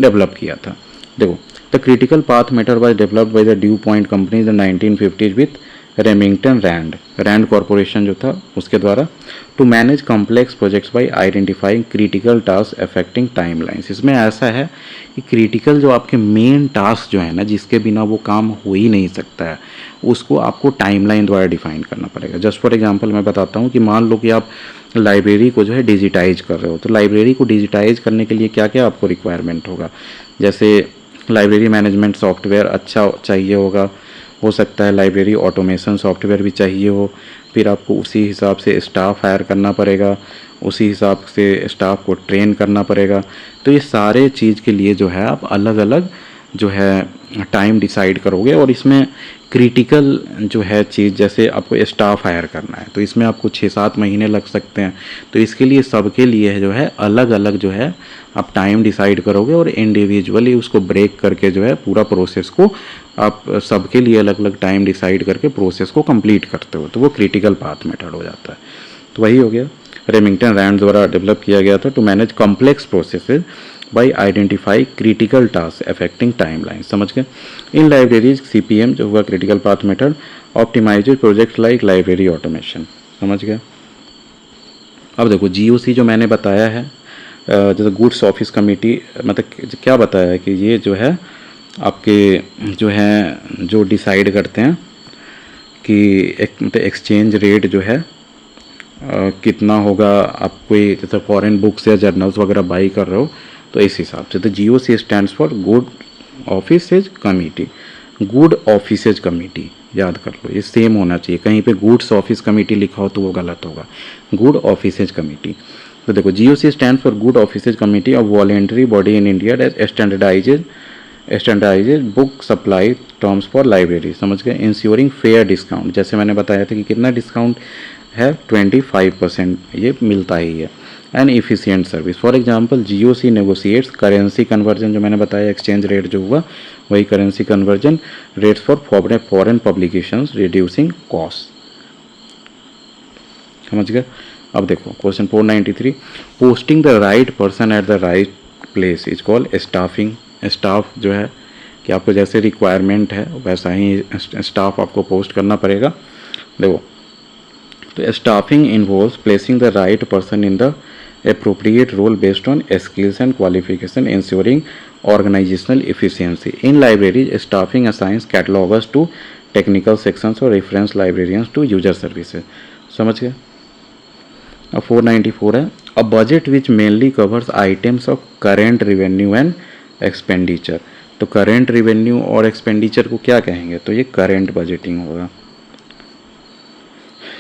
डेवलप किया था। देखो, the critical path method was developed by the DuPont company in 1950s with Remington Rand Corporation जो था उसके द्वारा, to manage complex projects by identifying critical task affecting timelines. इसमें ऐसा है कि क्रिटिकल जो आपके मेन टास्क जो है ना, जिसके बिना वो काम हो ही नहीं सकता है, उसको आपको टाइमलाइन द्वारा डिफाइन करना पड़ेगा। जस्ट फॉर एग्जांपल मैं बताता हूँ कि मान लो कि आप लाइब्रेरी को जो है डिजिटाइज कर रहे हो, तो लाइब्रेरी को डिजिटाइज करने के लिए क्या क्या आपको रिक्वायरमेंट होगा? जैसे लाइब्रेरी मैनेजमेंट सॉफ्टवेयर अच्छा चाहिए होगा, हो सकता है लाइब्रेरी ऑटोमेशन सॉफ्टवेयर भी चाहिए हो, फिर आपको उसी हिसाब से स्टाफ हायर करना पड़ेगा, उसी हिसाब से स्टाफ को ट्रेन करना पड़ेगा। तो ये सारे चीज़ के लिए जो है आप अलग अलग जो है टाइम डिसाइड करोगे, और इसमें क्रिटिकल जो है चीज़, जैसे आपको स्टाफ हायर करना है तो इसमें आपको 6-7 महीने लग सकते हैं। तो इसके लिए सबके लिए जो है अलग अलग जो है आप टाइम डिसाइड करोगे, और इंडिविजुअली उसको ब्रेक करके जो है पूरा प्रोसेस को आप सबके लिए अलग अलग टाइम डिसाइड करके प्रोसेस को कंप्लीट करते हो, तो वो क्रिटिकल पाथ मेथड हो जाता है। तो वही हो गया, रेमिंगटन रैंड द्वारा डेवलप किया गया था to manage complex processes by identify critical task affecting timeline. समझ गए? इन लाइब्रेरीज CPM जो हुआ critical path method optimised project like library automation. समझ गए? अब देखो GOC जो मैंने बताया है, जैसे गुड्स ऑफिस कमेटी, मतलब क्या बताया है कि ये जो है आपके जो है जो डिसाइड करते हैं कि मतलब एक्सचेंज रेट जो है कितना होगा। आप कोई जैसे फॉरेन बुक्स या जर्नल्स वगैरह बाई कर रहे हो तो इस हिसाब से। तो GOC stands for good offices committee. Good offices committee याद कर लो, ये सेम होना चाहिए। कहीं पे गुड्स ऑफिस कमेटी लिखा हो तो वो गलत होगा, गुड ऑफिसेज कमेटी। तो देखो, GOC stand for good offices committee, of voluntary body in India that standardises book supply terms for library. समझ गए? इंश्योरिंग फेयर डिस्काउंट, जैसे मैंने बताया था कि कितना डिस्काउंट है, 25% ये मिलता ही है। And efficient service, for example GOC negotiates currency conversion, जो मैंने बताया एक्सचेंज रेट जो हुआ वही currency conversion rates for foreign publications, reducing cost. समझ गए? अब देखो question 493, posting the right person at the right place is called staffing. Staff जो है कि आपको जैसे रिक्वायरमेंट है वैसा ही स्टाफ आपको पोस्ट करना पड़ेगा। देखो, तो staffing involves placing the right person in the appropriate role based on skills and qualification, ensuring organizational efficiency. In libraries, staffing assigns catalogers to technical sections or reference librarians to user services. समझ गए? अब 494 है, a budget which mainly covers items of current revenue and expenditure। तो current revenue और expenditure को क्या कहेंगे? तो ये current budgeting होगा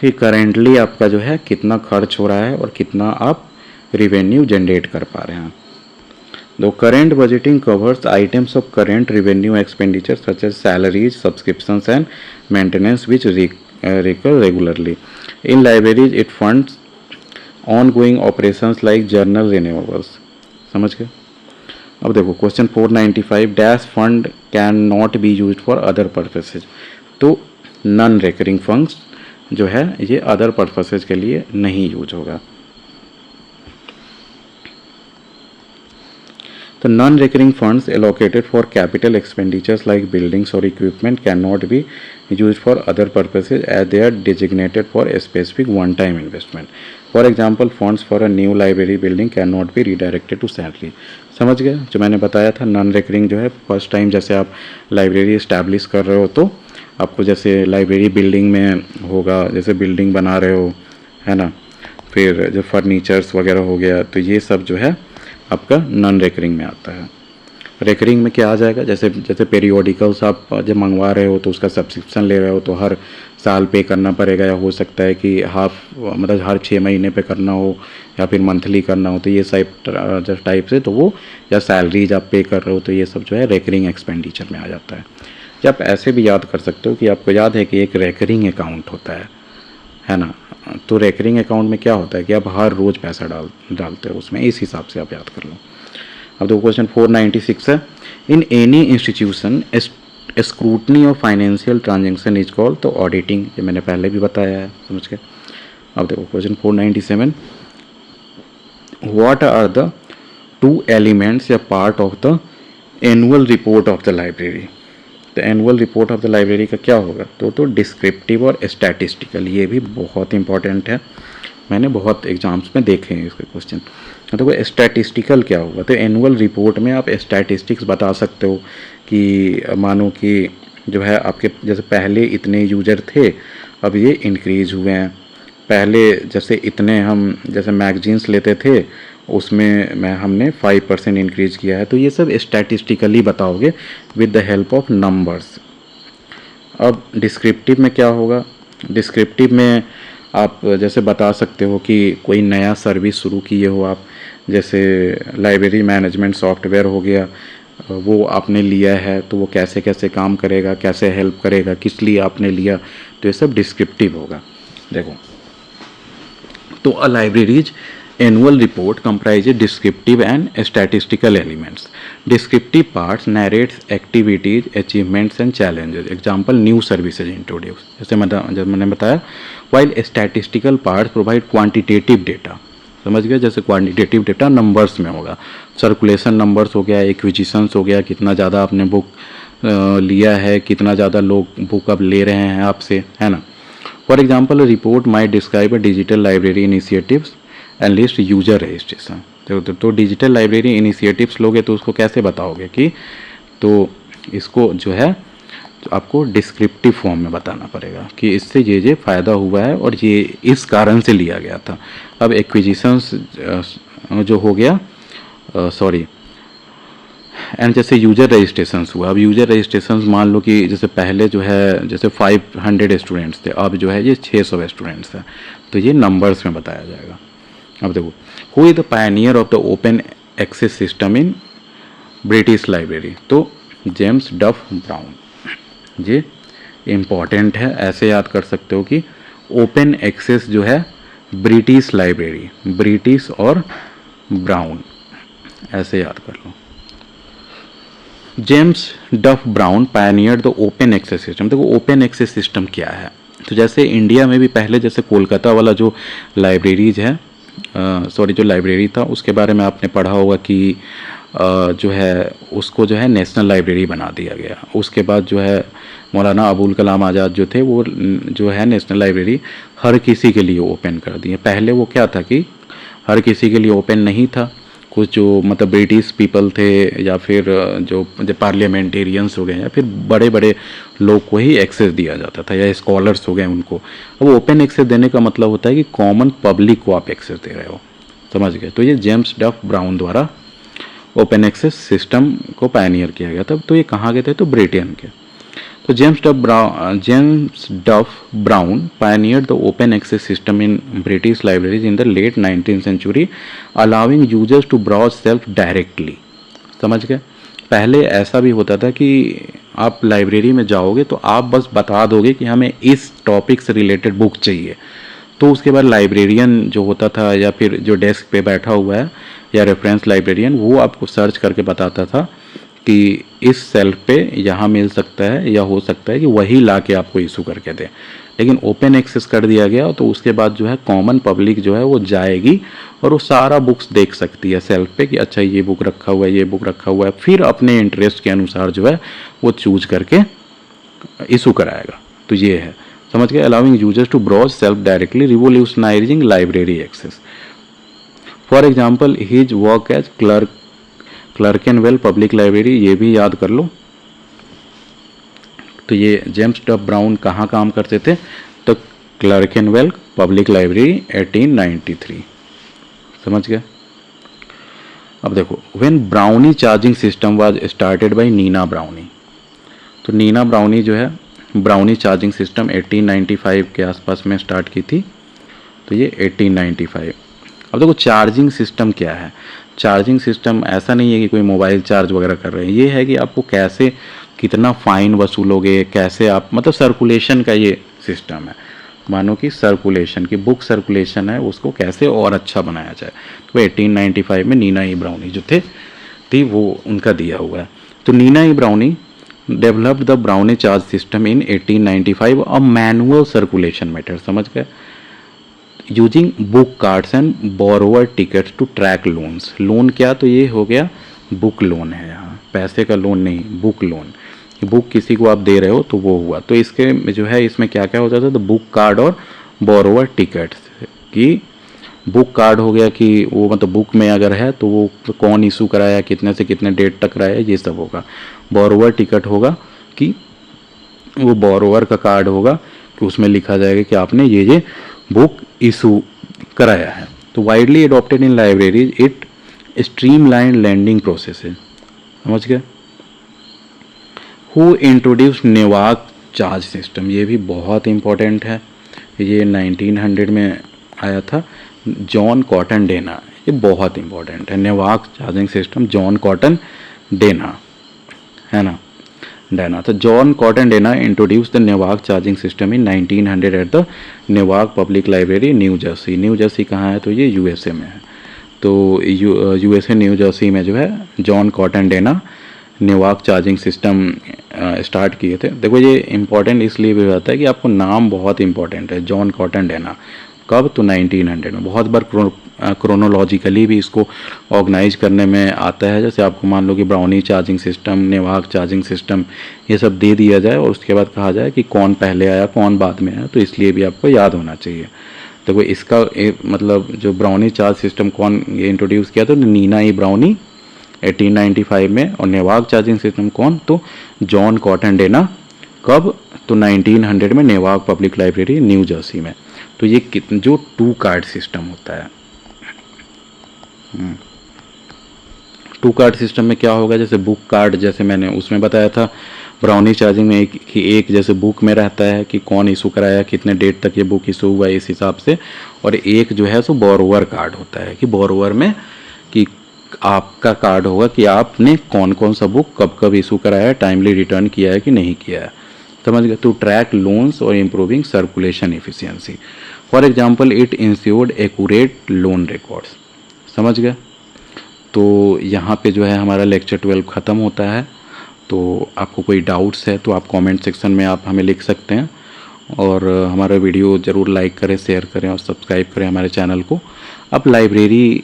कि करेंटली आपका जो है कितना खर्च हो रहा है और कितना आप रिवेन्यू जनरेट कर पा रहे हैं। दो current budgeting covers items of current revenue expenditure such as salaries, subscriptions and maintenance which recur regularly. In libraries it funds ongoing operations like journal renewables. समझ गए? अब देखो question 495, dash fund can not be use for other purposes. तो non recurring funds जो है ये other purposes के लिए नहीं यूज होगा। The non-recurring funds allocated for capital expenditures like buildings or equipment cannot be used for other purposes as they are designated for a specific one-time investment. For example, funds for a new library building cannot be redirected to salary. समझ गए? जो मैंने बताया था non recurring जो है first time जैसे आप लाइब्रेरी इस्टेब्लिश कर रहे हो तो आपको जैसे लाइब्रेरी बिल्डिंग में होगा, जैसे बिल्डिंग बना रहे हो है ना, फिर जो फर्नीचर्स वगैरह हो गया, तो ये सब जो है आपका नॉन रिकरिंग में आता है। रिकरिंग में क्या आ जाएगा? जैसे पेरियोडिकल्स आप जब मंगवा रहे हो तो उसका सब्सक्रिप्शन ले रहे हो तो हर साल पे करना पड़ेगा, या हो सकता है कि मतलब हर 6 महीने पे करना हो, या फिर मंथली करना हो, तो ये सब टाइप से तो वो, या सैलरीज आप पे कर रहे हो तो ये सब जो है रेकरिंग एक्सपेंडिचर में आ जाता है। या आप ऐसे भी याद कर सकते हो कि आपको याद है कि एक रेकरिंग अकाउंट होता है ना। तो रेकरिंग अकाउंट में क्या होता है कि आप हर रोज़ पैसा डालते हो उसमें, इस हिसाब से आप याद कर लो। अब देखो क्वेश्चन 496 है, in any institution scrutiny of financial transaction is called, तो ऑडिटिंग, ये मैंने पहले भी बताया है, समझ के। अब देखो question 497, what are the 2 elements या part of the annual report of the library. तो annual report of the library का क्या होगा, तो डिस्क्रिप्टिव और स्टैटिस्टिकल, ये भी बहुत इंपॉर्टेंट है, मैंने बहुत एग्जाम्स में देखे हैं इसके क्वेश्चन। तो स्टैटिस्टिकल क्या होगा, तो एनुअल रिपोर्ट में आप स्टैटिस्टिक्स बता सकते हो कि मानो कि जो है आपके जैसे पहले इतने यूजर थे, अब ये इंक्रीज़ हुए हैं, पहले जैसे इतने हम जैसे मैगजीन्स लेते थे उसमें हमने 5% इंक्रीज़ किया है, तो ये सब स्टैटिस्टिकली बताओगे with the help of numbers. अब डिस्क्रिप्टिव में क्या होगा, डिस्क्रिप्टिव में आप जैसे बता सकते हो कि कोई नया सर्विस शुरू किए हो आप, जैसे लाइब्रेरी मैनेजमेंट सॉफ्टवेयर हो गया, वो आपने लिया है, तो वो कैसे कैसे काम करेगा, कैसे हेल्प करेगा, किस लिए आपने लिया, तो ये सब डिस्क्रिप्टिव होगा। देखो, तो अ libraries annual report comprises descriptive and statistical elements. Descriptive parts narrates activities, achievements and challenges. Example, new services introduced. जैसे मैंने बताया, while statistical parts provide quantitative data. समझ गया, जैसे क्वांटिटेटिव डेटा नंबर्स में होगा, सर्कुलेशन नंबर्स हो गया, एक्विजिशंस हो गया, कितना ज़्यादा आपने बुक लिया है, कितना ज़्यादा लोग बुक अब ले रहे हैं आपसे, है ना। For example, report might describe a digital library initiatives and list user registration. तो डिजिटल लाइब्रेरी इनिशिएटिव्स लोगे तो उसको कैसे बताओगे कि, तो इसको जो है तो आपको डिस्क्रिप्टिव फॉर्म में बताना पड़ेगा कि इससे ये फ़ायदा हुआ है और ये इस कारण से लिया गया था। अब एक्विजिशंस जो हो गया, सॉरी, एंड जैसे यूजर रजिस्ट्रेशंस हुआ, अब यूजर रजिस्ट्रेशंस मान लो कि जैसे पहले जो है जैसे 500 स्टूडेंट्स थे, अब जो है ये 600 स्टूडेंट्स हैं, तो ये नंबर्स में बताया जाएगा। अब देखो, who is the pioneer of the open access system in British library, तो जेम्स डफ ब्राउन। ये इम्पॉर्टेंट है, ऐसे याद कर सकते हो कि ओपन एक्सेस जो है ब्रिटिश लाइब्रेरी, ब्रिटिश और ब्राउन, ऐसे याद कर लो। James Duff Brown pioneer the open access system. देखो ओपन एक्सेस सिस्टम क्या है, तो जैसे इंडिया में भी पहले जैसे कोलकाता वाला जो लाइब्रेरीज है, जो लाइब्रेरी था उसके बारे में आपने पढ़ा होगा कि जो है उसको जो है नेशनल लाइब्रेरी बना दिया गया। उसके बाद जो है मौलाना अबुल कलाम आज़ाद जो थे, वो जो है नेशनल लाइब्रेरी हर किसी के लिए ओपन कर दी है। पहले वो क्या था कि हर किसी के लिए ओपन नहीं था, कुछ जो मतलब ब्रिटिश पीपल थे या फिर जो पार्लियामेंटेरियंस हो गए या फिर बड़े बड़े लोग को ही एक्सेस दिया जाता था, या स्कॉलर्स हो गए उनको। अब ओपन एक्सेस देने का मतलब होता है कि कॉमन पब्लिक को आप एक्सेस दे रहे हो, समझ गए। तो ये जेम्स डफ ब्राउन द्वारा ओपन एक्सेस सिस्टम को पायनियर किया गया था। तो ये कहाँ गए थे, तो ब्रिटेन के। तो James Duff brown pioneered the open access system in British libraries in the late 19th century, allowing users to browse self directly। समझ गए, पहले ऐसा भी होता था कि आप लाइब्रेरी में जाओगे तो आप बस बता दोगे कि हमें इस टॉपिक से रिलेटेड बुक चाहिए, तो उसके बाद लाइब्रेरियन जो होता था या फिर जो डेस्क पे बैठा हुआ है या रेफरेंस लाइब्रेरियन, वो आपको सर्च करके बताता था कि इस सेल्फ पे यहाँ मिल सकता है, या हो सकता है कि वही ला के आपको इशू करके दे। लेकिन ओपन एक्सेस कर दिया गया तो उसके बाद जो है कॉमन पब्लिक जो है वो जाएगी और वो सारा बुक्स देख सकती है सेल्फ पे कि अच्छा ये बुक रखा हुआ है, ये बुक रखा हुआ है, फिर अपने इंटरेस्ट के अनुसार जो है वो चूज करके इशू कराएगा। तो ये है, समझ गए। Allowing users to browse self directly, revolutionising library access. For example, his work as Clerkenwell public library, ये भी याद कर लो। तो ये जेम्स डफ ब्राउन कहाँ काम करते थे, तो क्लर्केनवेल पब्लिक लाइब्रेरी 1893, समझ गए। अब देखो, when Browne charging system was started by Nina Browne. तो नीना ब्राउनी जो है ब्राउनी चार्जिंग सिस्टम 1895 के आसपास में स्टार्ट की थी, तो ये 1895। अब देखो चार्जिंग सिस्टम क्या है। चार्जिंग सिस्टम ऐसा नहीं है कि कोई मोबाइल चार्ज वगैरह कर रहे हैं, ये है कि आपको कैसे कितना फ़ाइन वसूलोगे, कैसे आप मतलब सर्कुलेशन का ये सिस्टम है। मानो कि सर्कुलेशन की बुक सर्कुलेशन है, उसको कैसे और अच्छा बनाया जाए। तो 1895 में नीना ई ब्राउनी जो थी वो उनका दिया हुआ है। तो Nina E Browne developed the Browne charge system in 1895, a manual circulation method, समझ गए, using book cards and borrower tickets to track loans. Loan क्या, तो ये हो गया बुक लोन है, यहाँ पैसे का लोन नहीं, बुक लोन, बुक किसी को आप दे रहे हो तो वो हुआ। तो इसके जो है इसमें क्या क्या होता था, तो बुक कार्ड और बोरोवर टिकट्स की, बुक कार्ड हो गया कि वो मतलब बुक में अगर है तो वो कौन इशू कराया, कितने से कितने डेट तक कराया, ये सब होगा। बोरोवर टिकट होगा कि वो बोरोवर का कार्ड होगा कि उसमें लिखा जाएगा कि आपने ये बुक इशू कराया है। तो widely adopted in libraries, it streamline landing process है, समझ गए। Who introduce Newark charge system, ये भी बहुत इंपॉर्टेंट है, ये 1900 में आया था, जॉन कॉटन डेना, ये बहुत इंपॉर्टेंट है। Newark charging system John Cotton Dana, है ना, डेना। तो John Cotton Dana introduce the Newark charging system in 1900 at the Newark public library, New Jersey. New Jersey कहाँ है, तो ये यूएसए में है। तो यूएसए न्यू जर्सी में जो है John Cotton Dana नेवाक charging system start किए थे। देखो ये इंपॉर्टेंट इसलिए भी होता है कि आपको नाम बहुत इंपॉर्टेंट है, जॉन कॉटन डेना, कब, तो 1900 में। बहुत बार क्रोनोलॉजिकली भी इसको ऑर्गेनाइज करने में आता है, जैसे आपको मान लो कि brownie charging system, नेवाक charging system, ये सब दे दिया जाए और उसके बाद कहा जाए कि कौन पहले आया कौन बाद में आया, तो इसलिए भी आपको याद होना चाहिए। देखो इसका मतलब जो ब्राउनी चार्ज सिस्टम कौन ये इंट्रोड्यूस किया, तो नीना ई ब्राउनी 1895 में, और नेवाक चार्जिंग सिस्टम कौन, तो जॉन कॉटन डेना, कब, तो 1900 में, नेवाक पब्लिक लाइब्रेरी न्यू जर्सी में। तो ये जो 2 कार्ड सिस्टम होता है, 2 कार्ड सिस्टम में क्या होगा, जैसे बुक कार्ड, जैसे मैंने उसमें बताया था ब्राउनी चार्जिंग में, एक जैसे बुक में रहता है कि कौन इशू कराया, कितने डेट तक ये बुक इशू हुआ, इस हिसाब से। और एक जो है सो बोरोवर कार्ड होता है कि बोरोवर में कि आपका कार्ड होगा कि आपने कौन कौन सा बुक कब कब इशू कराया है, टाइमली रिटर्न किया है कि नहीं किया है, समझ गए। टू ट्रैक लोन्स और improving circulation efficiency, for example it insured accurate loan records, समझ गए। तो यहाँ पे जो है हमारा लेक्चर 12 ख़त्म होता है। तो आपको कोई डाउट्स है तो आप कमेंट सेक्शन में आप हमें लिख सकते हैं, और हमारा वीडियो ज़रूर लाइक करें, शेयर करें और सब्सक्राइब करें हमारे चैनल को। आप लाइब्रेरी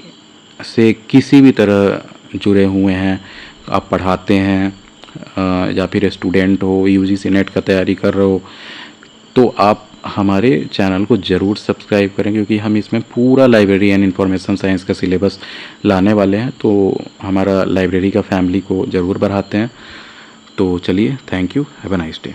से किसी भी तरह जुड़े हुए हैं, आप पढ़ाते हैं या फिर स्टूडेंट हो, यूजीसी नेट का तैयारी कर रहे हो, तो आप हमारे चैनल को ज़रूर सब्सक्राइब करें, क्योंकि हम इसमें पूरा लाइब्रेरी एंड इंफॉर्मेशन साइंस का सिलेबस लाने वाले हैं। तो हमारा लाइब्रेरी का फैमिली को ज़रूर बढ़ाते हैं। तो चलिए, thank you, have a nice day.